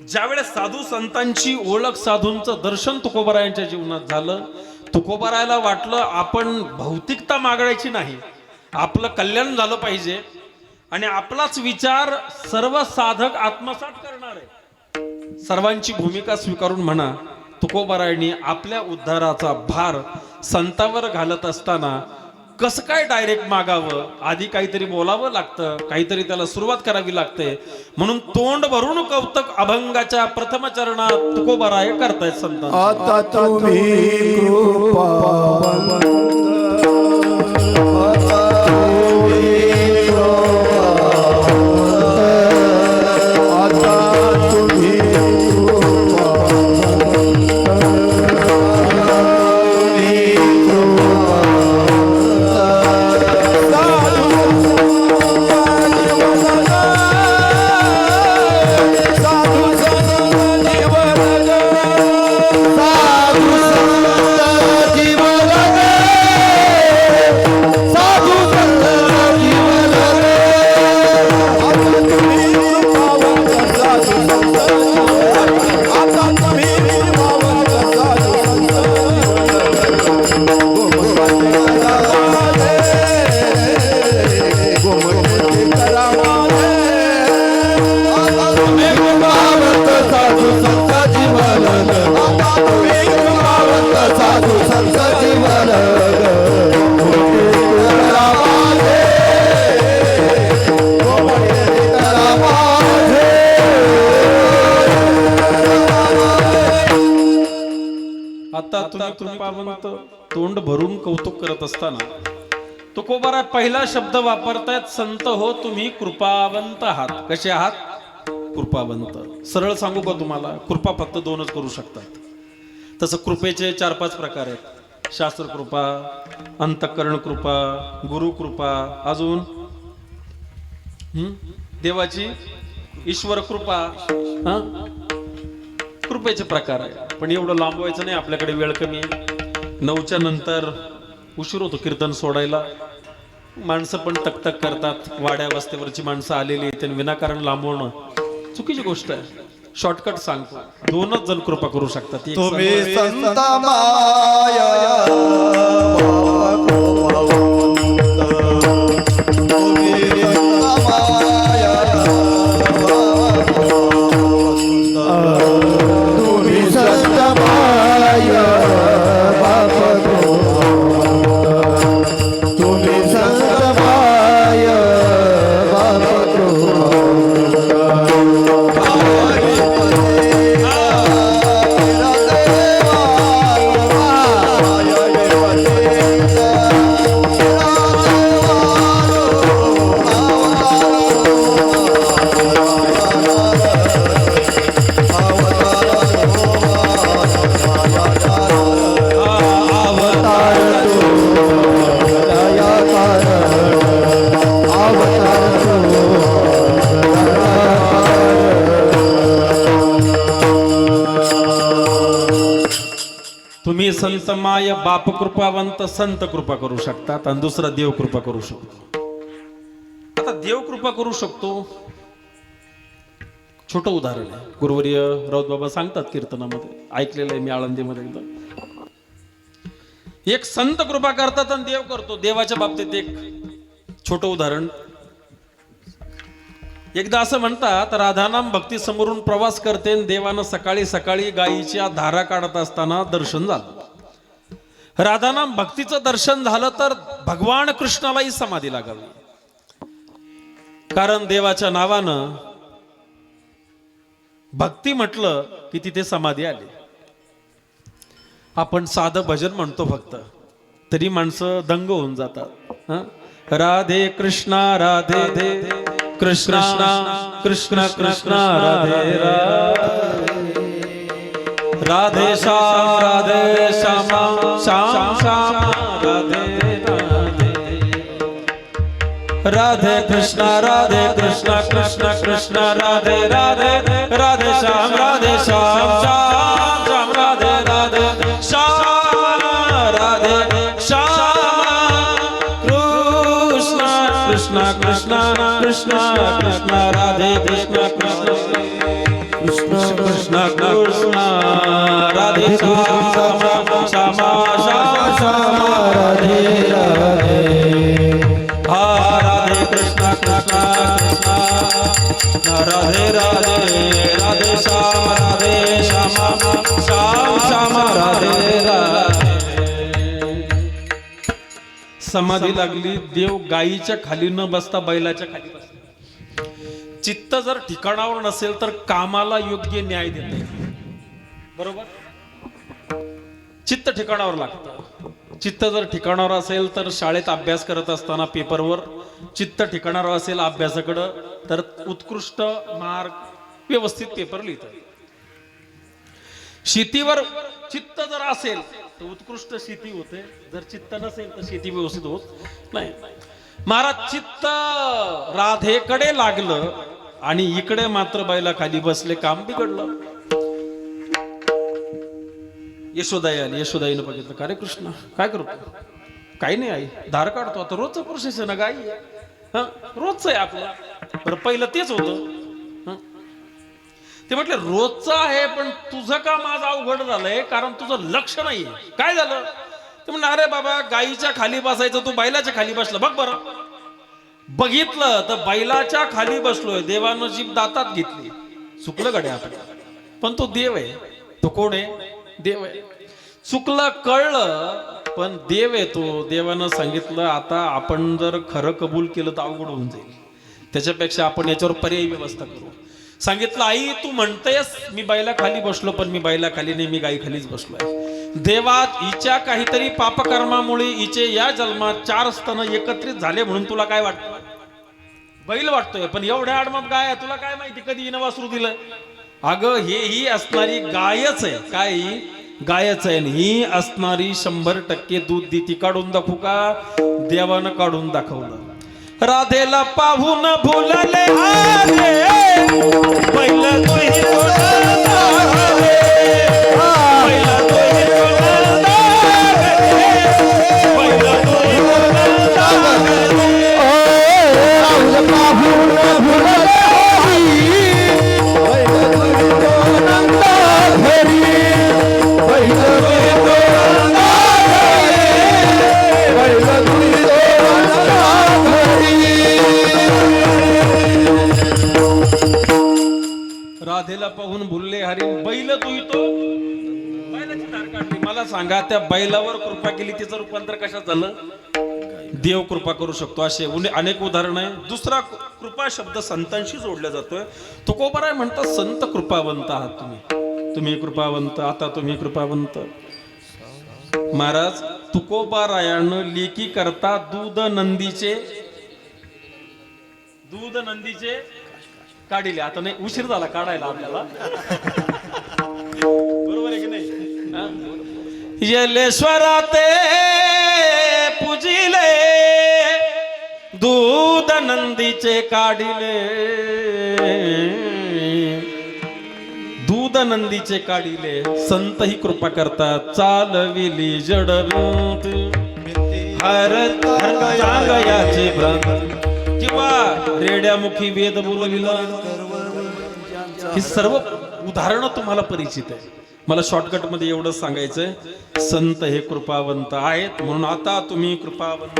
ज्यावेळेस साधू संतांची ओळख, साधूंचं दर्शन तुकोबरायांच्या जीवनात झालं, तुकोबरायला वाटलं आपण भौतिकता मागायची नाही, आपलं कल्याण झालं पाहिजे आणि आपलाच विचार सर्व साधक आत्मसात करणार आहे. सर्वांची भूमिका स्वीकारून म्हणा, तुकोबरायांनी आपल्या उद्धाराचा भार संतांवर घालत असताना कसं काय डायरेक्ट मागावं, आधी काहीतरी बोलावं लागतं, काहीतरी त्याला सुरुवात करावी लागते. म्हणून तोंड भरून कौतुक अभंगाच्या प्रथम चरणात तुकोबराय करतायत संत. आता तुम्ही कृपावंत, कृपावंत तोंड भरून कौतुक करत असताना तुकोबारा पहिला शब्द वापरतायत, संत हो तुम्ही कृपावंत आहात. कसे आहात? कृपावंत. सरळ सांगू का तुम्हाला, कृपा फक्त दोनच करू शकतात. तसं कृपेचे 4-5 प्रकार आहेत. शास्त्र कृपा, अंतःकरण कृपा, गुरु कृपा, अजून देवाची ईश्वर कृपा. कृपेचे प्रकार आहे. पण एवढं लांबवायचं नाही, आपल्याकडे वेळ कमी आहे. 9च्या नंतर उशीर होतो कीर्तन सोडायला. माणसं पण तकतक करतात. वाड्या वस्त्यावरची माणसं आलेली, त्यांनी विनाकारण लांबवणं चुकीची गोष्ट आहे. शॉर्टकट सांगतो, 2च जण कृपा करू शकतात. तुम्ही संत माया संत माय बाप कृपावंत संत कृपा करू शकतात आणि दुसरा देव कृपा करू शकतो. आता देव कृपा करू शकतो. छोटं उदाहरण आहे. गुरुवर्य राऊत बाबा सांगतात कीर्तनामध्ये, ऐकलेलं आहे मी आळंदीमध्ये एकदा. एक संत कृपा करतात आणि देव करतो. देवाच्या बाबतीत एक छोटं उदाहरण. एकदा असं म्हणतात, राधानाम भक्ती समोरून प्रवास करते आणि देवानं सकाळी सकाळी गायीच्या धारा काढत असताना दर्शन झालं. राधानाम भक्तीचं दर्शन झालं तर भगवान कृष्णालाही समाधी लागावी, कारण देवाच्या नावानं भक्ती म्हटलं की तिथे समाधी आली. आपण साधं भजन म्हणतो फक्त, तरी माणसं दंग होऊन जातात. हं? राधे कृष्णा राधे दे कृष्णा कृष्ण कृष्ण राधे राधे श्याम श्याम श्याम राधे राधे कृष्ण कृष्ण कृष्ण राधे राधे राधे श्याम श्याम श्याम राधे राधे श्याम राधे श्याम कृष्ण कृष्ण कृष्ण कृष्ण राधे कृष्ण कृष्ण कृष्ण कृष्ण राधे श्याम श्याम श्याम राधे राधे राधे कृष्ण कृष्ण कृष्ण राधे राधे राधे श्याम श्याम श्याम राधे राधे. समाधी लागली. देव गायीच्या खाली न बसता बैलाच्या खाली बसला. चित्त जर ठिकाणावर नसेल तर कामाला योग्य न्याय देते. बरोबर. चित्त ठिकाणावर लागतं. चित्त जर ठिकाणावर असेल तर शाळेत अभ्यास करत असताना पेपरवर चित्त ठिकाणावर असेल अभ्यासाकडं तर उत्कृष्ट मार्क व्यवस्थित पेपर लिहितात. शेतीवर चित्त जर असेल तर उत्कृष्ट शेती होते. जर चित्त नसेल तर शेती व्यवस्थित होत नाही. महाराज चित्त राधेकडे लागलं आणि इकडे मात्र बैला खाली बसले, काम बिघडलं. यशोदाई आली. यशोदाईनं बघितलं, का रे कृष्ण काय करू? काही नाही आई, धार काढतो. आता रोजचं प्रोसेस आहे ना, गाई रोजचं आहे आपलं. बरं पहिलं तेच होतं. ते म्हटले रोजचं आहे पण तुझं काम आज अवघड झालंय, कारण तुझं लक्ष नाहीये. काय झालं? ते म्हणलं, अरे बाबा गाईच्या खाली बसायचं, तू बैलाच्या खाली बसला. बघ बरं. बघितलं तर बैलाच्या खाली बसलोय. देवानं जीभ दातात घेतली. चुकलं गड्या आपण, पण तो देव आहे. तो कोण आहे? देव आहे. चुकलं कळलं पण देव आहे तो. देवानं सांगितलं आता आपण जर खरं कबूल केलं तर अवघड होऊन जाईल. त्याच्यापेक्षा आपण याच्यावर पर्यायी व्यवस्था करू. सांगितलं, आई तू म्हणतेस मी बैला खाली बसलो, पण मी बैला खाली नाही, मी गाई खालीच बसलोय. देवात हिच्या काहीतरी पापकर्मामुळे हिचे या जन्मात 4 स्तन एकत्रित झाले म्हणून तुला काय वाटतं? बैल वाटतोय, पण एवढ्या आडमाप गाय आहे, तुला काय माहिती कधी हिनं वासरू दिलं? अगं ही असणारी गायच आहे. काय ही? गायच आहे. ही असणारी 100% दूध देती. काढून दाखवू का? देवानं काढून दाखवलं. राधेला पाहून भुलले आले बैल तोही बोलले, बैल तोही बोलले, बैल तोही बोलले, पाहून भुलले राधेला पाहून भुलले हरी बैल तू तो बैलाची धार काढली. मला सांगा त्या बैलावर कृपा केली, तिचं रूपांतर कशात झालं? देव कृपा करू शकतो. असे अनेक उदाहरण आहे. दुसरा कृपा शब्द संतांशी जोडला जातोय. तुकोबाराय म्हणतात संत कृपावंत आहात तुम्ही कृपावंत. आता तुम्ही कृपावंत. महाराज तुकोबारायानं लेकी करता दूध नंदीचे काढिले. आता नाही, उशीर झाला काढायला आपल्याला. बरोबर आहे की नाही? यलेश्वरा ते पूजिले दूध नंदीचे काढिले. दूध नंदीचे काढिले संत ही कृपा करतात चालविली जडवंत हर चांगयाचे भ्रांत किंवा रेड्यामुखी वेद बोलविला ही सर्व उदाहरणं तुम्हाला परिचित आहे. मला शॉर्टकट मध्ये एवढं सांगायचंय संत हे कृपावंत आहेत म्हणून आता तुम्ही कृपावंत.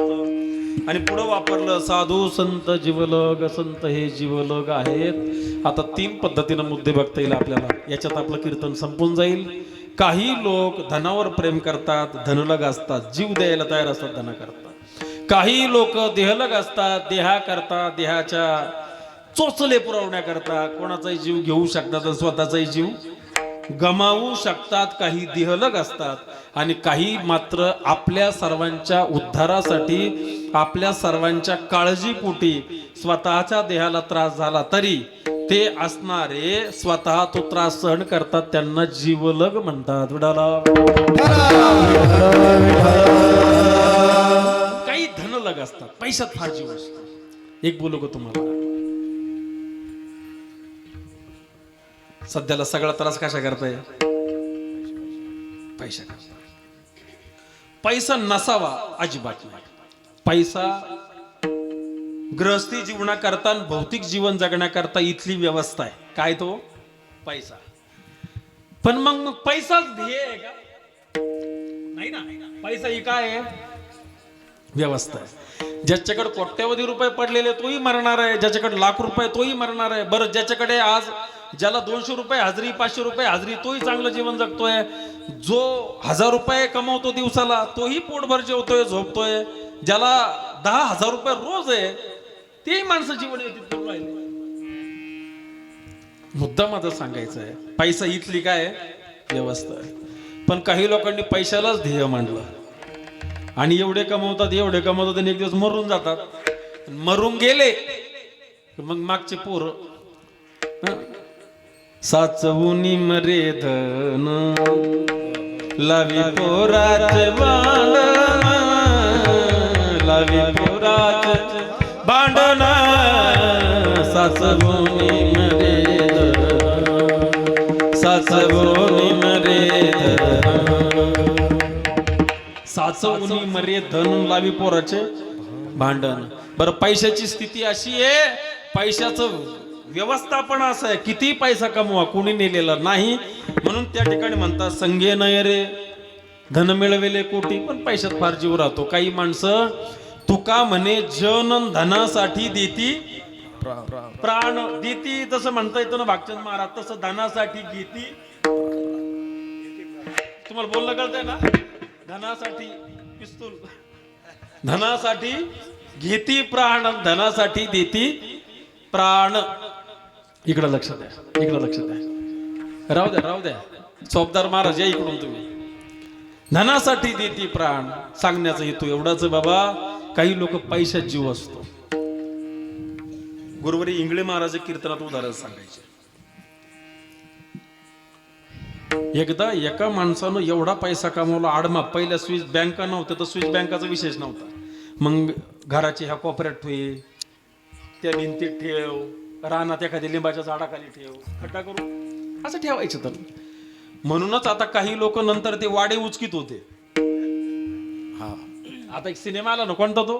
आणि पुढे वापरलं साधू संत जीवलग संत हे जीवलग आहेत. आता 3 पद्धतीने मुद्दे बघता येईल आपल्याला. याच्यात आपलं कीर्तन संपून जाईल. काही लोक धनावर प्रेम करतात धनलग असतात जीव द्यायला तयार असतात धना करतात. काही लोक देहलग असतात देहा करता देहाच्या चोचले पुरवण्याकरता कोणाचाही जीव घेऊ शकतात आणि स्वतःचाही जीव गमावू शकतात. काही देहलग असतात आणि काही मात्र आपल्या सर्वांच्या उद्धारासाठी आपल्या सर्वांच्या काळजीपोटी स्वतःच्या देहाला त्रास झाला तरी ते असणारे स्वतः तो त्रास सहन करतात त्यांना जीवलग म्हणतात. काही धनलग असतात पैशात फार जीव असतो. एक बोलू का तुम्हाला सध्याला सगळा त्रास कशा करताय पैसा करता. पैसा नसावा अजिबात नाही. पैसा गृहस्थी जीवनाकरता भौतिक जीवन जगण्याकरता इथली व्यवस्था आहे. काय तो पैसा. पण मग पैसाच ध्येय आहे का नाही ना. पैसा ही काय आहे व्यवस्था आहे. ज्याच्याकडे कोट्यवधी रुपये पडलेले तोही मरणार आहे ज्याच्याकडे लाख रुपये तोही मरणार आहे. बरं ज्याच्याकडे आज ज्याला 200 रुपये हजरी 500 रुपये हजरी तोही चांगलं जीवन जगतोय. जो 1000 रुपये कमवतो दिवसाला तोही पोटभर जेवतोय झोपतोय. ज्याला 10,000 रुपये रोज आहे तेही माणसं जीवन व्यतीत करून राहिले. मुद्दा माझा सांगायचा आहे पैसा इथली काय व्यवस्था आहे. पण काही लोकांनी पैशालाच ध्येय मांडलं आणि एवढे कमवतात आणि एक दिवस मरून जातात. मरून गेले मग मागचे पोर साचवुनी मरे धन लावी पोराचे भांडण लावी पोराचे भांडण साचवुनी मरे धन साचवुनी मरे धन साचवुनी मरे धन लावी पोराचे भांडण. बरं पैशाची स्थिती अशी आहे पैशाचं व्यवस्थापन असं आहे किती पैसा कमवा कोणी नेलेला नाही म्हणून त्या ठिकाणी म्हणतात संगे नय रे धन मिळवेले कोटी. पण पैशात फार जीव राहतो. काही माणसं तुका म्हणे जन धनासाठी देती प्राण देती तसं म्हणता येतं ना भागचंद महाराज तसं धनासाठी घेती. तुम्हाला बोलणं कळतंय ना धनासाठी पिस्तूल धनासाठी घेती प्राण धनासाठी देती प्राण. इकडं लक्ष द्या इकडं लक्ष द्या. राहू द्या चौपदार महाराज या इकडून तुम्ही. धनासाठी देती प्राण सांगण्याचा हेतू एवढाच बाबा. काही लोक पैशात जीव असतो. गुरुवारी इंगळे महाराज कीर्तनात उदाहरण सांगायचे. एकदा एका माणसानं एवढा पैसा कमावला आडमा. पहिल्या स्विस बँका नव्हत्या तर स्विस बँकाचा विशेष नव्हता. मग घराची ह्या कोपऱ्यात ठेव त्या भिंतीत ठेव रानात एखाद्या लिंबाच्या झाडाखाली ठेव खड्डा करून असं ठेवायचं. तर म्हणूनच आता काही लोक नंतर ते वाडे उचकीत होते. हा आता एक सिनेमा आला ना कोणता तो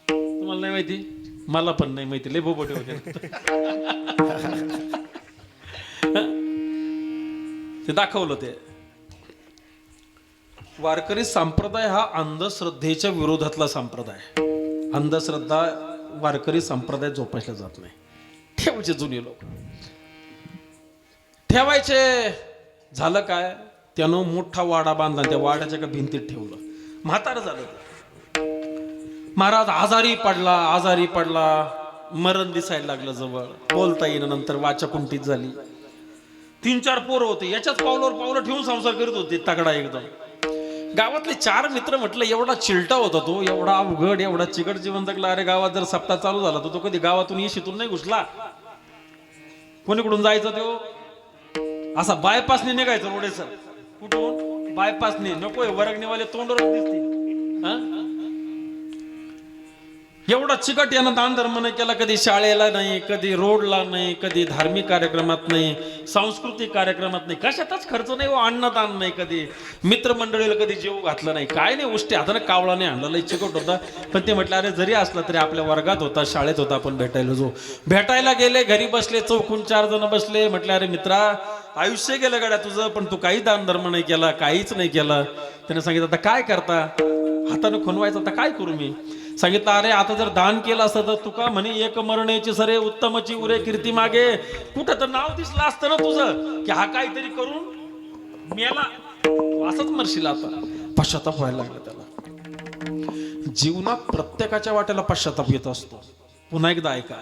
तुम्हाला नाही माहिती मला पण नाही माहिती लय बोबटे होते ते दाखवलं. ते वारकरी संप्रदाय हा अंधश्रद्धेच्या विरोधातला संप्रदाय. अंधश्रद्धा वारकरी संप्रदाय जोपासला जात नाही. ठेवायचे जुने लोक ठेवायचे. झालं काय त्यानं मोठा वाडा बांधला त्या वाड्याच्या का भिंतीत ठेवलं. म्हातारं झालं. महाराज आजारी पडला मरण दिसायला लागलं जवळ. बोलता येईना. नंतर वाचा कुंठीत झाली. 3-4 पोरं होते याच्याच पावलं ठेवून संसार करीत होते तगडा एकदम. गावातले 4 मित्र म्हटलं एवढा चिलटा होता तो एवढा अवघड एवढा चिकट जीवन जगला. अरे गावात जर सप्ताह चालू झाला तर तो कधी गावातून येशीतून नाही घुसला. कोणीकडून जायचा तो असा बायपासने निघायचं रोडेसर. कुठून बायपासने नकोय वरगणीवाले तोंडवर दिसते. एवढा चिकट यानं दान धर्म नाही केला, कधी शाळेला नाही, कधी रोडला नाही, कधी धार्मिक कार्यक्रमात नाही, सांस्कृतिक कार्यक्रमात नाही, कशातच खर्च नाही, अन्नदान नाही, कधी मित्रमंडळीला कधी जेव घातलं नाही, काय नाही, उष्टी हाताने कावळा नाही आणला, लई चिकट होता. पण ते म्हटलं अरे जरी असला तरी आपल्या वर्गात होता, शाळेत होता, आपण भेटायला गेले, घरी बसले, चौकून 4 जण बसले. म्हटलं अरे मित्रा, आयुष्य गेलं गड्या तुझं, पण तू काही दान धर्म नाही केला, काहीच नाही केला. त्याने सांगितलं आता काय करता, हाताने खुणवायचं, आता काय करू मी. सांगितलं अरे आता जर दान केलं असतं तर तुका म्हणे एक मरणेची सरे उत्तमची उरे कीर्ती मागे, कुठं तर नाव दिसलं असतं ना तुझं की हा काहीतरी करून मेला, असंच मरशील. आता पश्चाताप व्हायला लागला त्याला. जीवनात प्रत्येकाच्या वाट्याला पश्चाताप येत असतो. पुन्हा एकदा ऐका,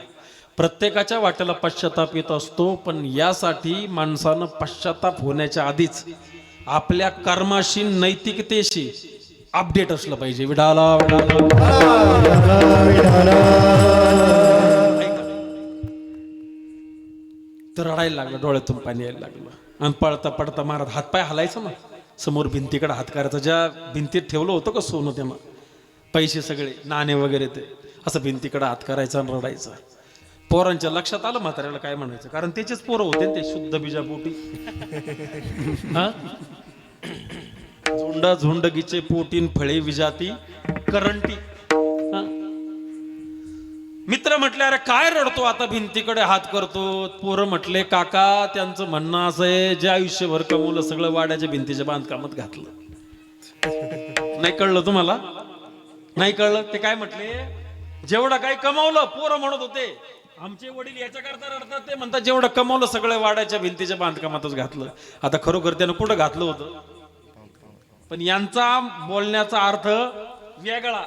प्रत्येकाच्या वाट्याला पश्चाताप येत असतो, पण यासाठी माणसानं पश्चाताप होण्याच्या आधीच आपल्या कर्माशी नैतिकतेशी अपडेट असलं पाहिजे. विडाला तर रडायला लागलं, डोळ्यातून पाणी यायला लागलं. आणि पळता पडता महाराज हातपाय हलायचं ना, समोर भिंतीकडे हात करायचा. ज्या भिंतीत ठेवलं होतं का सोनं त्यांना, पैसे सगळे नाणे वगैरे, ते असं भिंतीकडे हात करायचा आणि रडायचा. पोरांच्या लक्षात आलं म्हाताऱ्याला काय म्हणायचं, कारण त्याचेच पोरं होते ते शुद्ध बीजापोटी. हा, झुंड झुंडगीचे पोटीन फळे विजाती करंटी. मित्र म्हटले अरे काय रडतो आता, भिंतीकडे हात करतो. पोरं म्हटले काका त्यांचं म्हणणं असं आहे, जे आयुष्यभर कमवलं सगळं वाड्याच्या भिंतीच्या बांधकामात घातलं. नाही कळलं तुम्हाला, नाही कळलं. ते काय म्हटले, जेवढं काही कमावलं, पोरं म्हणत होते आमचे वडील याच्या करता रडतात, ते म्हणतात जेवढं कमावलं सगळं वाड्याच्या भिंतीच्या बांधकामातच घातलं. आता खरोखर त्यानं कुठं घातलं होतं, पण यांचा बोलण्याचा अर्थ वेगळा.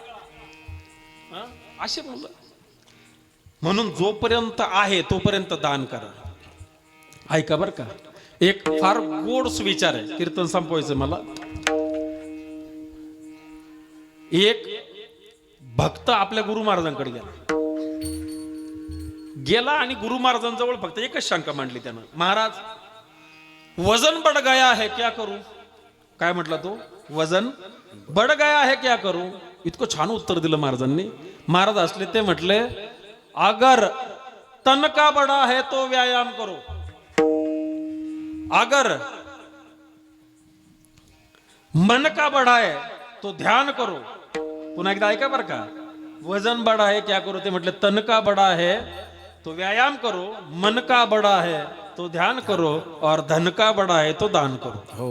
असे मुलं. म्हणून जोपर्यंत आहे तोपर्यंत दान करा. ऐका बर का, एक फार गोड विचार आहे, कीर्तन संपवायचं मला. एक भक्त आपल्या गुरु महाराजांकडे गेला आणि गुरु महाराजांजवळ फक्त एकच शंका मांडली त्यानं, महाराज वजन बढ़ गया है क्या करू. काय म्हटला तो, वजन बढ़ गया है क्या करू. इतकं छान उत्तर दिलं महाराजांनी. महाराज असले ते म्हटले अगर तन का बड़ा है तो व्यायाम करो, अगर मन का बड़ा है तो ध्यान करो. पुन्हा एकदा ऐका बर का, वजन बड़ा है क्या करो, ते म्हटले तन का बड़ा है तो व्यायाम करो, मन का बड़ा है तो ध्यान करो, और धन का बड़ा है तो दान करो. हो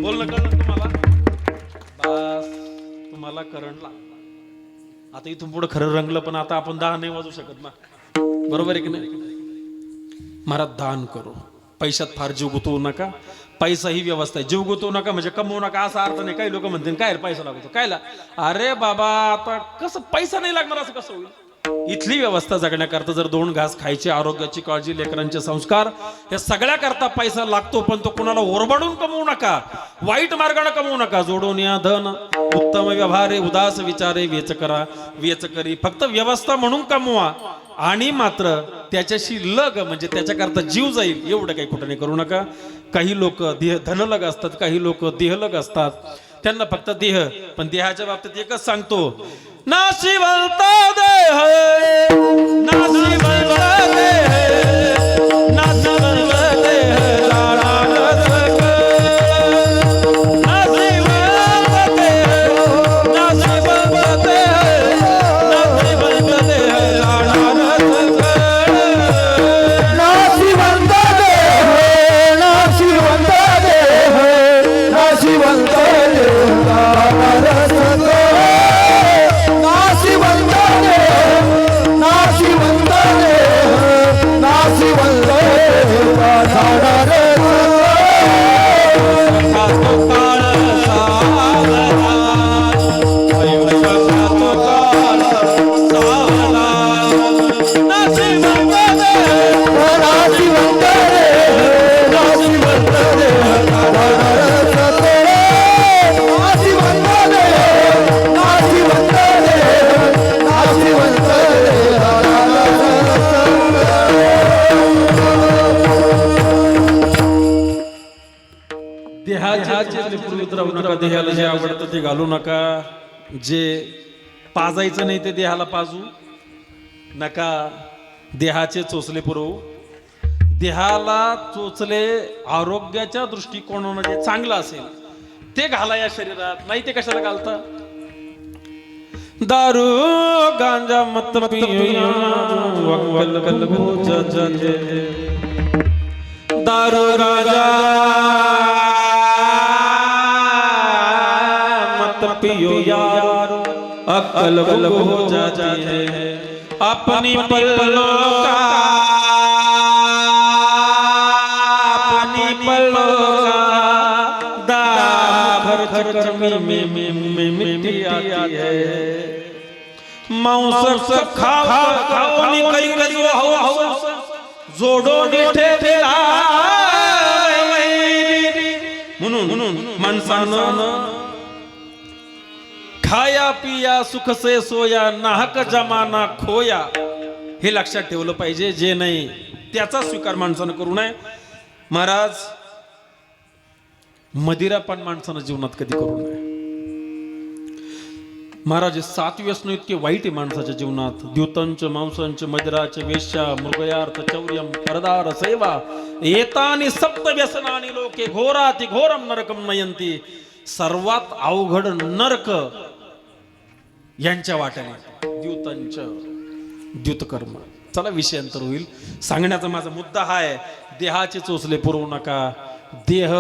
बोलणं कळलं तुम्हाला, बस तुम्हाला करंट लागला. आता इथून पुढे खरं रंगलं, पण आता आपण 10 नाही वाजू शकत ना, बरोबर आहे की नाही. महाराज दान करो, पैशात फार जीव गुतवू नका. पैसा ही व्यवस्था आहे, जीव गुतवू नका म्हणजे कमवू नका असा अर्थ नाही. काही लोक म्हणतील काय पैसा लागतो कायला. अरे बाबा आता कसं पैसा नाही लागणार असं कसं होईल. इथली व्यवस्था जगण्याकरता जर 2 घास खायचे, आरोग्याची काळजी, लेकरांचे संस्कार, या सगळ्या करता पैसा लागतो. पण तो कुणाला ओरबाडून कमवू नका, वाईट मार्गाने कमवू नका. जोडून या धन उत्तम व्यवहारे, उदास विचारे वेच करा वेच करी. फक्त व्यवस्था म्हणून कमवा, आणि मात्र त्याच्याशी लग म्हणजे त्याच्याकरता जीव जाईल एवढं काही कुठं नाही करू नका. काही लोक धनलग असतात, काही लोक देहलग असतात. त्यांना फक्त देह, पण देहाच्या बाबतीत एकच सांगतो, नाशिवंत देह, नाशिवंत देह, नाशिवंत देह, नाशिवंत देह, नाशिवंत देह, नाशिवंत देह, नाशिवंत देह, नाशिवंत देह, नाशिवंत देहाला जे आवडतं ते घालू नका, जे पाजायचं नाही ते देहाला पाजू नका, देहाचे चोचले पुरवू. देहाला चोचले आरोग्याच्या दृष्टिकोनाने जे चांगलं असेल ते घाला या शरीरात, नाही ते कशाला घालता. दारू गांजा मत पिऊया वक्कल कलगो जजे, दारू गांजा मत पियूया अक्कल हो जाती है अपनी पल्लों का, अपनी पल्लों का दाम खर्च कर में मिट्टी आती है. मांस खाओ नि काही कधी हो जोडो निठे म्हणून माणसानं खाया पिया सुख से सोया नाहक जमाना खोया हे लक्षात ठेवलं पाहिजे. जे नाही त्याचा स्वीकार माणसानं करू नये. महाराज मदिरा पण माणसानं जीवनात कधी करू नये. महाराज 7 व्यसन इतके वाईट आहे माणसाच्या जीवनात. द्युतंच मांसांच मदिराच वेश्या मृगयार्थ चौर्यम परदार सेवा एतानि सप्त व्यसनानि लोके घोराति घोरम नरकम नयंती. सर्वात अवघड नरक यांच्या वाट्याने द्युतंच द्युतकर्म. चला विषयांतर होईल. सांगण्याचा माझा मुद्दा हा आहे, देहाचे चोचले पुरवू नका. देह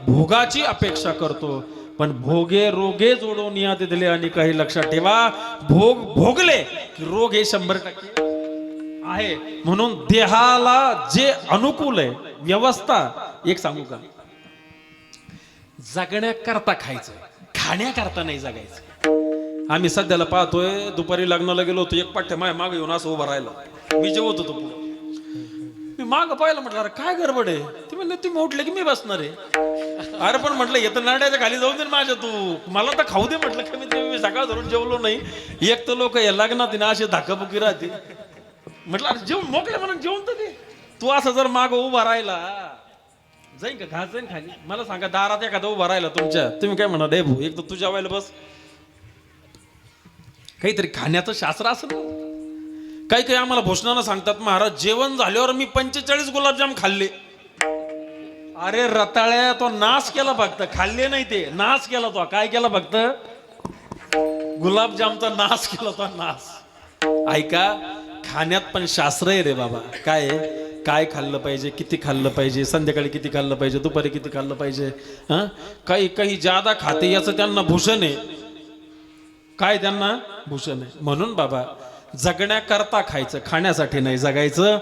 भोगाची अपेक्षा करतो पण भोगे रोगे जोडून या दिले. आणि काही लक्षात ठेवा, भोग भोगले की रोग हे 100% आहे. म्हणून देहाला जे अनुकूल आहे व्यवस्था, एक सांगू का, जगण्याकरता खायचं, खाण्याकरता नाही जगायचं. आम्ही सध्याला पाहतोय, दुपारी लग्नाला गेलो होतो, एक पाठ्या माय मागे येऊन असं उभा राहिला. मी जेवत होतो पुढे, मी माग पाहिलं, म्हटलं अरे काय गडबड आहे. ते म्हणले तुम्ही उठले की मी बसणार आहे. अरे पण म्हटलं येतं नाड्याच्या खाली जाऊन दे माझ्या, तू मला तर खाऊ दे म्हटलं. कमीत कमी मी सकाळ धरून जेवलो नाही. एक तर लोक या लग्नात ना असे धाकाबुकी राहते. म्हटलं अरे जेवण मोकळे म्हणून जेवण तर दे. तू असं जर माग उभा राहिला जाईन का, घास जाईन खाली. मला सांगा, दारात एखादा उभा राहिला तुमच्या, तुम्ही काय म्हणा, डे भाऊ एक तर तुझ्या व्हायला बस. काहीतरी खाण्याचं शास्त्र असं. काही काही आम्हाला भूषणानं सांगतात, महाराज जेवण झाल्यावर मी 45 गुलाबजाम खाल्ले. अरे रताळ्या, तो नाश केला फक्त, खाल्ले नाही ते, नाश केला. तो काय केला, फक्त गुलाबजामचा नाश केला तो, नाश. ऐका, खाण्यात पण शास्त्र आहे रे बाबा. काय काय खाल्लं पाहिजे, किती खाल्लं पाहिजे, संध्याकाळी किती खाल्लं पाहिजे, दुपारी किती खाल्लं पाहिजे. हा, काही काही जादा खाते याचं त्यांना भूषण आहे. काय त्यांना भूषण आहे. म्हणून बाबा जगण्याकरता खायचं, खाण्यासाठी नाही जगायचं.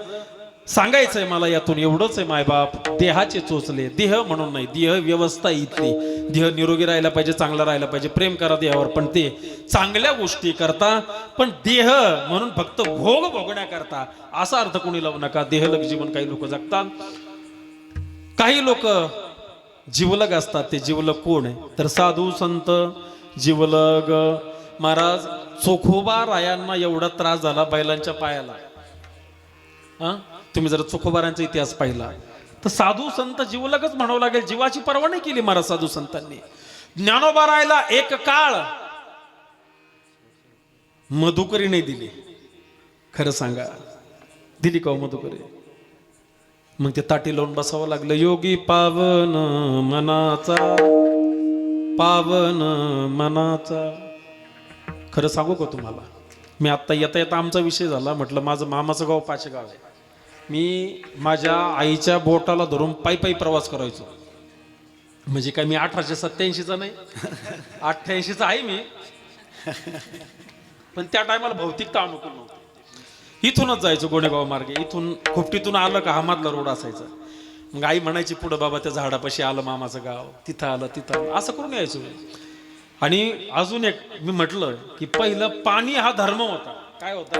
सांगायचंय मला यातून एवढंच आहे मायबाप, देहाचे चोचले, देह म्हणून नाही, देह व्यवस्था इथली. देह निरोगी राहायला पाहिजे, चांगला राहायला पाहिजे, प्रेम करा देहावर, पण ते चांगल्या गोष्टी करता. पण देह म्हणून फक्त भोग भोगण्याकरता असा अर्थ कोणी लावू नका. देहलग जीवन काही लोक जगतात, काही लोक जीवलग असतात. ते जीवलग कोण आहे तर साधू संत जीवलग. महाराज चोखोबा रायांना एवढा त्रास झाला बैलांच्या पायाला. तुम्ही जर चोखोबारांचा इतिहास पाहिला तर साधू संत जीवलगच म्हणावं लागेल. जीवाची पर्वा नाही केली महाराज साधू संतांनी. ज्ञानोबा रायला एक काळ मधुकरी नाही दिली. खरं सांगा, दिली का मधुकरी? मग ते ताटी लावून बसावं लागलं. योगी पावन मनाचा, पावन मनाचा. खरं सांगू का तुम्हाला, मी आत्ता येता येता आमचा विषय झाला. म्हटलं माझं मामाचं गाव पाचेगाव आहे. मी माझ्या आईच्या बोटाला धरून पायी पायी प्रवास करायचो. म्हणजे काय मी 1887चा नाही, 88चा आहे मी. पण त्या टायमाला भौतिकता अनुकूल नव्हती. इथूनच जायचो गोडेगाव मार्गे. इथून खोपटीतून आलं का हा मधला रोड असायचा. मग आई म्हणायची पुढं बाबा त्या झाडापाशी आलं मामाचं गाव, तिथं आलं तिथं आलं, असं करून यायचो. आणि अजून एक मी म्हटलं की पहिलं पाणी हा धर्म होता. काय होता?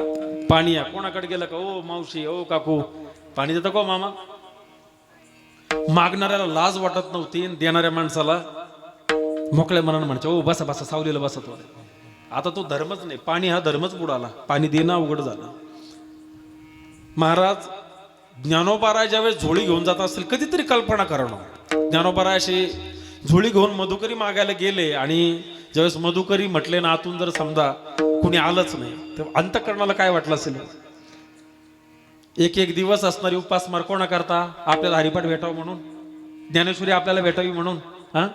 पाणी. या कोणाकडे गेलं का, ओ मावशी, ओ काकू, पाणी देता का मामा? मागणाऱ्याला लाज वाटत नव्हती, देणाऱ्या माणसाला मोकळ्या मनानं म्हणायचं, ओ बसा बसा सावलीला बसा. तो आता तो धर्मच नाही, पाणी हा धर्मच बुडाला. पाणी देणं अवघड झालं. महाराज ज्ञानोबाराय ज्यावेळेस झोळी घेऊन जात असतील, कधीतरी कल्पना करणं. ज्ञानोबाराय अशी झोळी घेऊन मधुकरी मागायला गेले आणि ज्यावेळेस मधुकरी म्हटले ना, आतून जर समजा कुणी आलंच नाही तर अंतःकरणाला काय वाटलं असेल. एक एक दिवस असणारी उपासमार कोणा करता आपल्याला हरिपाठ भेटावं म्हणून, ज्ञानेश्वरी आपल्याला भेटावी म्हणून. हा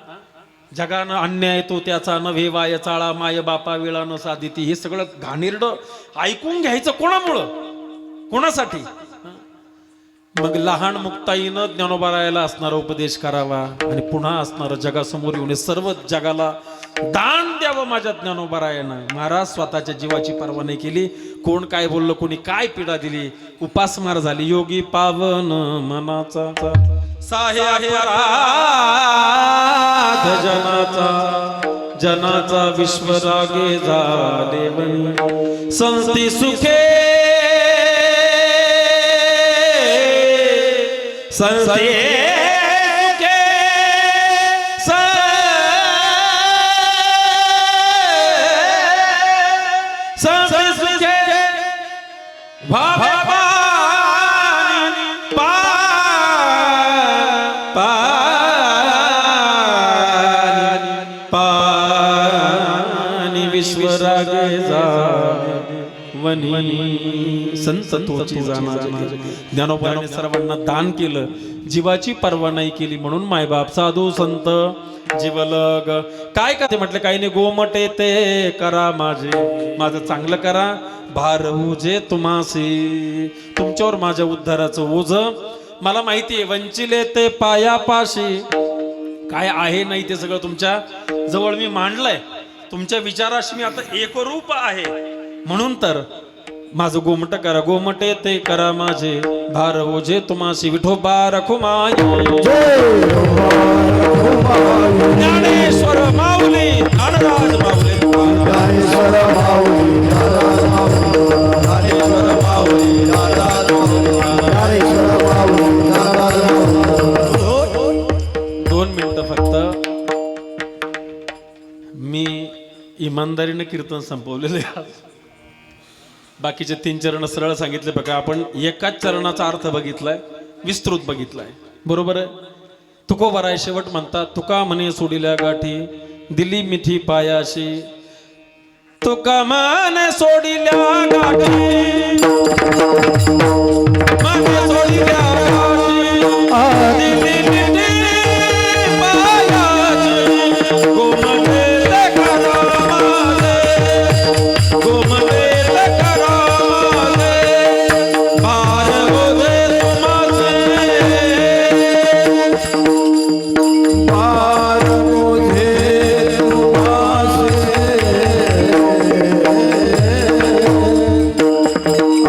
जगानं अन्याय तो त्याचा नव्हे वाय चाळा माय बापा वेळा न साधिती, हे सगळं घाणेरडं ऐकून घ्यायचं कोणामुळं, कोणासाठी. मग लहान मुक्ताईनं ज्ञानोबारायाला असणारा उपदेश करावा आणि पुन्हा असणारं जगासमोर येऊन सर्व जगाला दान द्यावं माझ्या ज्ञानोबारायानं. महाराज स्वतःच्या जीवाची पर्वा नाही केली, कोण काय बोललं, कोणी काय पीडा दिली, उपासमार झाली. योगी पावन मनाचा साहेब जनाचा जनाचा विश्वरागे झाले बनी. संती सुखे संती विश्वरागे वनी संत तोची जाना. ज्ञानोबाने सर्वांना दान केलं, जीवाची पर्वा नाही केली म्हणून मायबाप साधू संत जीवलग काय का ते म्हटलं काही नाही. गोमटे ते करा माझे, माझं चांगलं करा, भार उजे तुम्हासी, तुमच्यावर माझ्या उद्धाराचं ओझ मला माहिती आहे. वंचिले ते पायापाशी, काय आहे नाही ते सगळं तुमच्या जवळ मी मांडलंय, तुमच्या विचाराशी मी आता एकरूप आहे. म्हणून तर माझं गोमट करा, गोमटे ते करा माझे, भार ओझे तुम्हासी विठोबा रखुमाई. ज्ञानेश्वर माऊली ज्ञानराज माऊली, ज्ञानेश्वर माऊली ज्ञानराज माऊली, ज्ञानेश्वर माऊली ज्ञानराज माऊली, ज्ञानेश्वर माऊली ज्ञानराज माऊली. 2 मिनिटं फक्त मी इमानदारीने कीर्तन संपवलेलं आहे. बाकीचे 3 चरण सरळ सांगितले बघा. आपण एकाच चरणाचा अर्थ बघितलाय, विस्तृत बघितलाय, बरोबर आहे. तुकोबाराय शेवट म्हणतात, तुका म्हणे सोडिल्या गाठी दिली मिठी पायाशी, तुका म्हणे सोडिल्या गाठी म्हणे सोडिल्या गाठी दिली मिठी पायाशी. गोमटे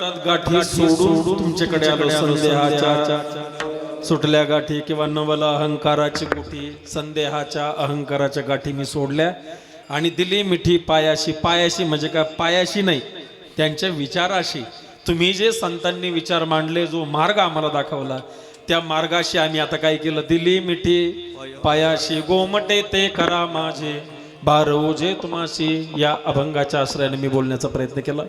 म्हणतात गाठी सोडून तुमच्याकडे आलो संदेहाच्या सुटल्या गाठी किंवा नवला अहंकाराची गुठी संदेहाच्या अहंकाराच्या गाठी मी सोडल्या आणि दिली मिठी पायाशी. पायाशी म्हणजे काय? पायाशी नाही, त्यांच्या विचाराशी. तुम्ही जे संतांनी विचार मांडले, जो मार्ग आम्हाला दाखवला, त्या मार्गाशी आम्ही आता काय केलं? दिली मिठी पायाशी. गोमटे ते करा माझे भार ओझे तुम्हाशी. या अभंगाच्या आश्रयाने मी बोलण्याचा प्रयत्न केला.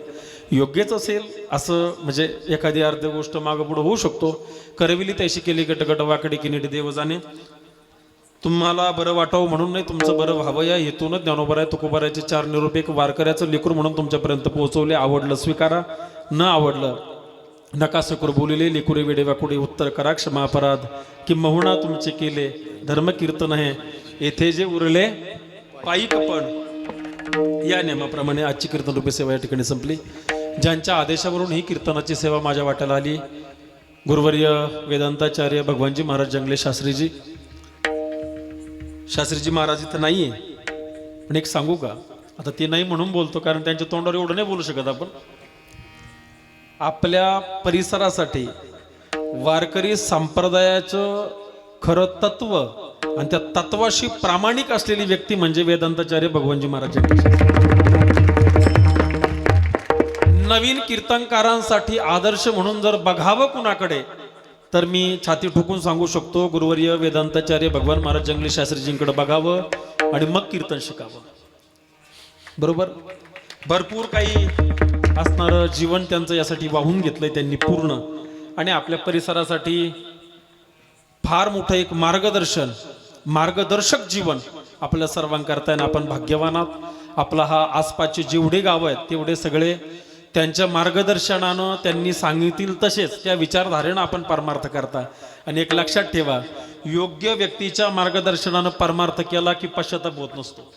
योग्यच असेल असं, म्हणजे एखादी अर्ध गोष्ट मागं पुढं होऊ शकतो. करविली तैशी केली गटगट वाकडी की नीट देव जाणे. तुम्हाला बरं वाटावं म्हणून नाही, तुमचं बरं व्हावं या हेतूनच ज्ञानोबाराय तुकोबारायचे 4 निरोप एक वारकऱ्याचं लेकरू म्हणून तुमच्यापर्यंत पोहोचवले. आवडलं स्वीकारा, न आवडलं नका सकर बोलिले. लेकुरे वेडे वाकुडे उत्तर करा क्षमा अपराध किंबहुना तुमचे केले धर्म कीर्तन आहे येथे जे उरले पायिक पण. या नियमाप्रमाणे आजची कीर्तन रूपी सेवा या ठिकाणी संपली. ज्यांच्या आदेशावरून ही कीर्तनाची सेवा माझ्या वाट्याला आली, गुरुवर्य वेदांताचार्य भगवानजी महाराज जंगले शास्त्रीजी. शास्त्रीजी महाराज इथं नाहीये, पण एक सांगू का? आता ते नाही म्हणून बोलतो, कारण त्यांच्या तोंडावर एवढं नाही बोलू शकत आपण. आपल्या परिसरासाठी वारकरी संप्रदायाचं खरं तत्व आणि त्या तत्वाशी प्रामाणिक असलेली व्यक्ती म्हणजे वेदांताचार्य भगवानजी महाराज जंगले शास्त्री. नवीन कीर्तनकारांसाठी आदर्श म्हणून जर बघावं कुणाकडे, तर मी छाती ठोकून सांगू शकतो, गुरुवर्य वेदांताचार्य भगवान महाराज जंगले शास्त्रीजींकडे बघावं आणि मग कीर्तन शिकावं. बरोबर? भरपूर काही असणारं जीवन त्यांचं यासाठी वाहून घेतलंय त्यांनी पूर्ण. आणि आपल्या परिसरासाठी फार मोठं एक मार्गदर्शक जीवन आपल्या सर्वांकरता आहे. आपण भाग्यवान आहात. आपला हा आसपासचे जेवढे गाव आहेत तेवढे सगळे त्यांच्या मार्गदर्शनानं, त्यांनी सांगितलं तसेच त्या विचारधारेनं आपण परमार्थ करता. आणि एक लक्षात ठेवा, योग्य व्यक्तीच्या मार्गदर्शनानं परमार्थ केला की पश्चाताप होत नसतो.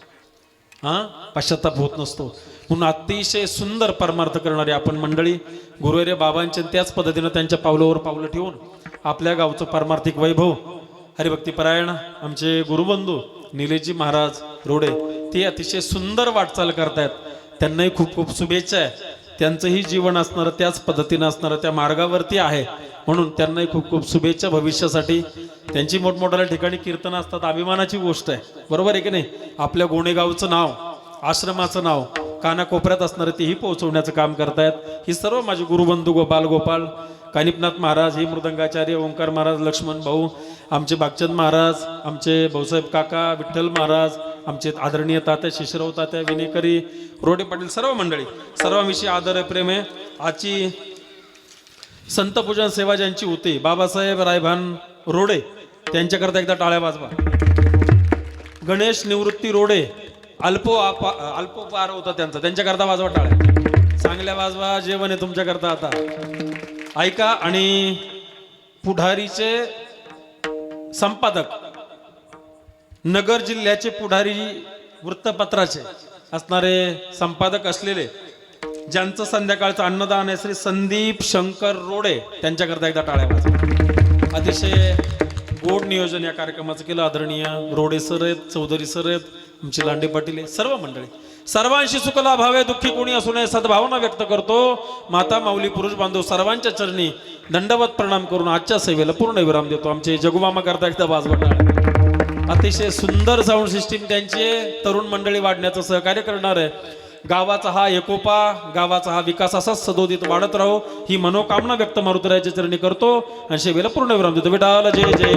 पश्चाताप होत नसतो. म्हणून अतिशय सुंदर परमार्थ करणारी आपण मंडळी, गुरुवर्य बाबांच्या त्याच पद्धतीनं त्यांच्या पावलावर पावलं ठेवून आपल्या गावचं परमार्थिक वैभव हरिभक्तीपरायण आमचे गुरुबंधू निलेशजी महाराज रोडे, ते अतिशय सुंदर वाटचाल करतायत. त्यांनाही खूप खूप शुभेच्छा आहे. त्यांचंही जीवन असणारं त्याच पद्धतीनं असणारं त्या मार्गावरती आहे, म्हणून त्यांनाही खूप खूप शुभेच्छा भविष्यासाठी. त्यांची मोठमोठ्या ठिकाणी कीर्तन असतात, अभिमानाची गोष्ट आहे. बरोबर आहे की नाही? आपल्या गोणेगावचं नाव, आश्रमाचं नाव कानाकोपऱ्यात असणारे तेही पोहोचवण्याचं काम करतायत. ही सर्व माझे गुरुबंधू गोपाल कानिपनाथ महाराज, ही मृदंगाचार्य ओंकार महाराज, लक्ष्मण भाऊ, आमचे बागचंद महाराज, आमचे भाऊसाहेब काका, विठ्ठल महाराज, आमचे आदरणीय तात्या शिशिराव तात्या विनेकरी, रोडे पाटील, सर्व मंडळी, सर्वांविषयी आदर प्रेम आहे. आजची संतपूजन सेवा ज्यांची होती, बाबासाहेब रायभान रोडे, त्यांच्याकरता एकदा टाळ्या वाजवा. गणेश निवृत्ती रोडे, अल्पोपार होता त्यांच्याकरता वाजवा टाळ्या, चांगल्या वाजवा. जेवण आहे तुमच्याकरता आता, ऐका. आणि पुढारीचे संपादक, नगर जिल्ह्याचे पुढारी वृत्तपत्राचे असणारे संपादक असलेले, ज्यांचं संध्याकाळचं अन्नदान आहे, श्री संदीप शंकर रोडे, त्यांच्याकरता एकदा टाळ्या वाजवा. अतिशय गोड नियोजन या कार्यक्रमाचं केलं. आदरणीय रोडे सर आहेत, चौधरी सर आहेत, आमचे लांडे पाटील आहे, सर्व मंडळी. सर्वांशी सुख लाभावे, दुःखी कोणी असू नये, सद्भावना व्यक्त करतो. माता माऊली पुरुष बांधव सर्वांच्या चरणी दंडवत प्रणाम करून आजच्या सेवेला पूर्ण विराम देतो. आमचे जगुमामा करता एकदा वाजवा टाळ्या. अतिशय सुंदर साऊंड सिस्टीम त्यांचे, तरुण मंडळी वाढण्याचं सहकार्य करणार आहे. गावाचा हा एकोपा, गावाचा हा विकास असाच सदोदित वाढत राहो, ही मनोकामना व्यक्त मारुतीरायाच्या चरणी करतो आणि सेवेला पूर्ण विराम देतो. विठाल जय जय.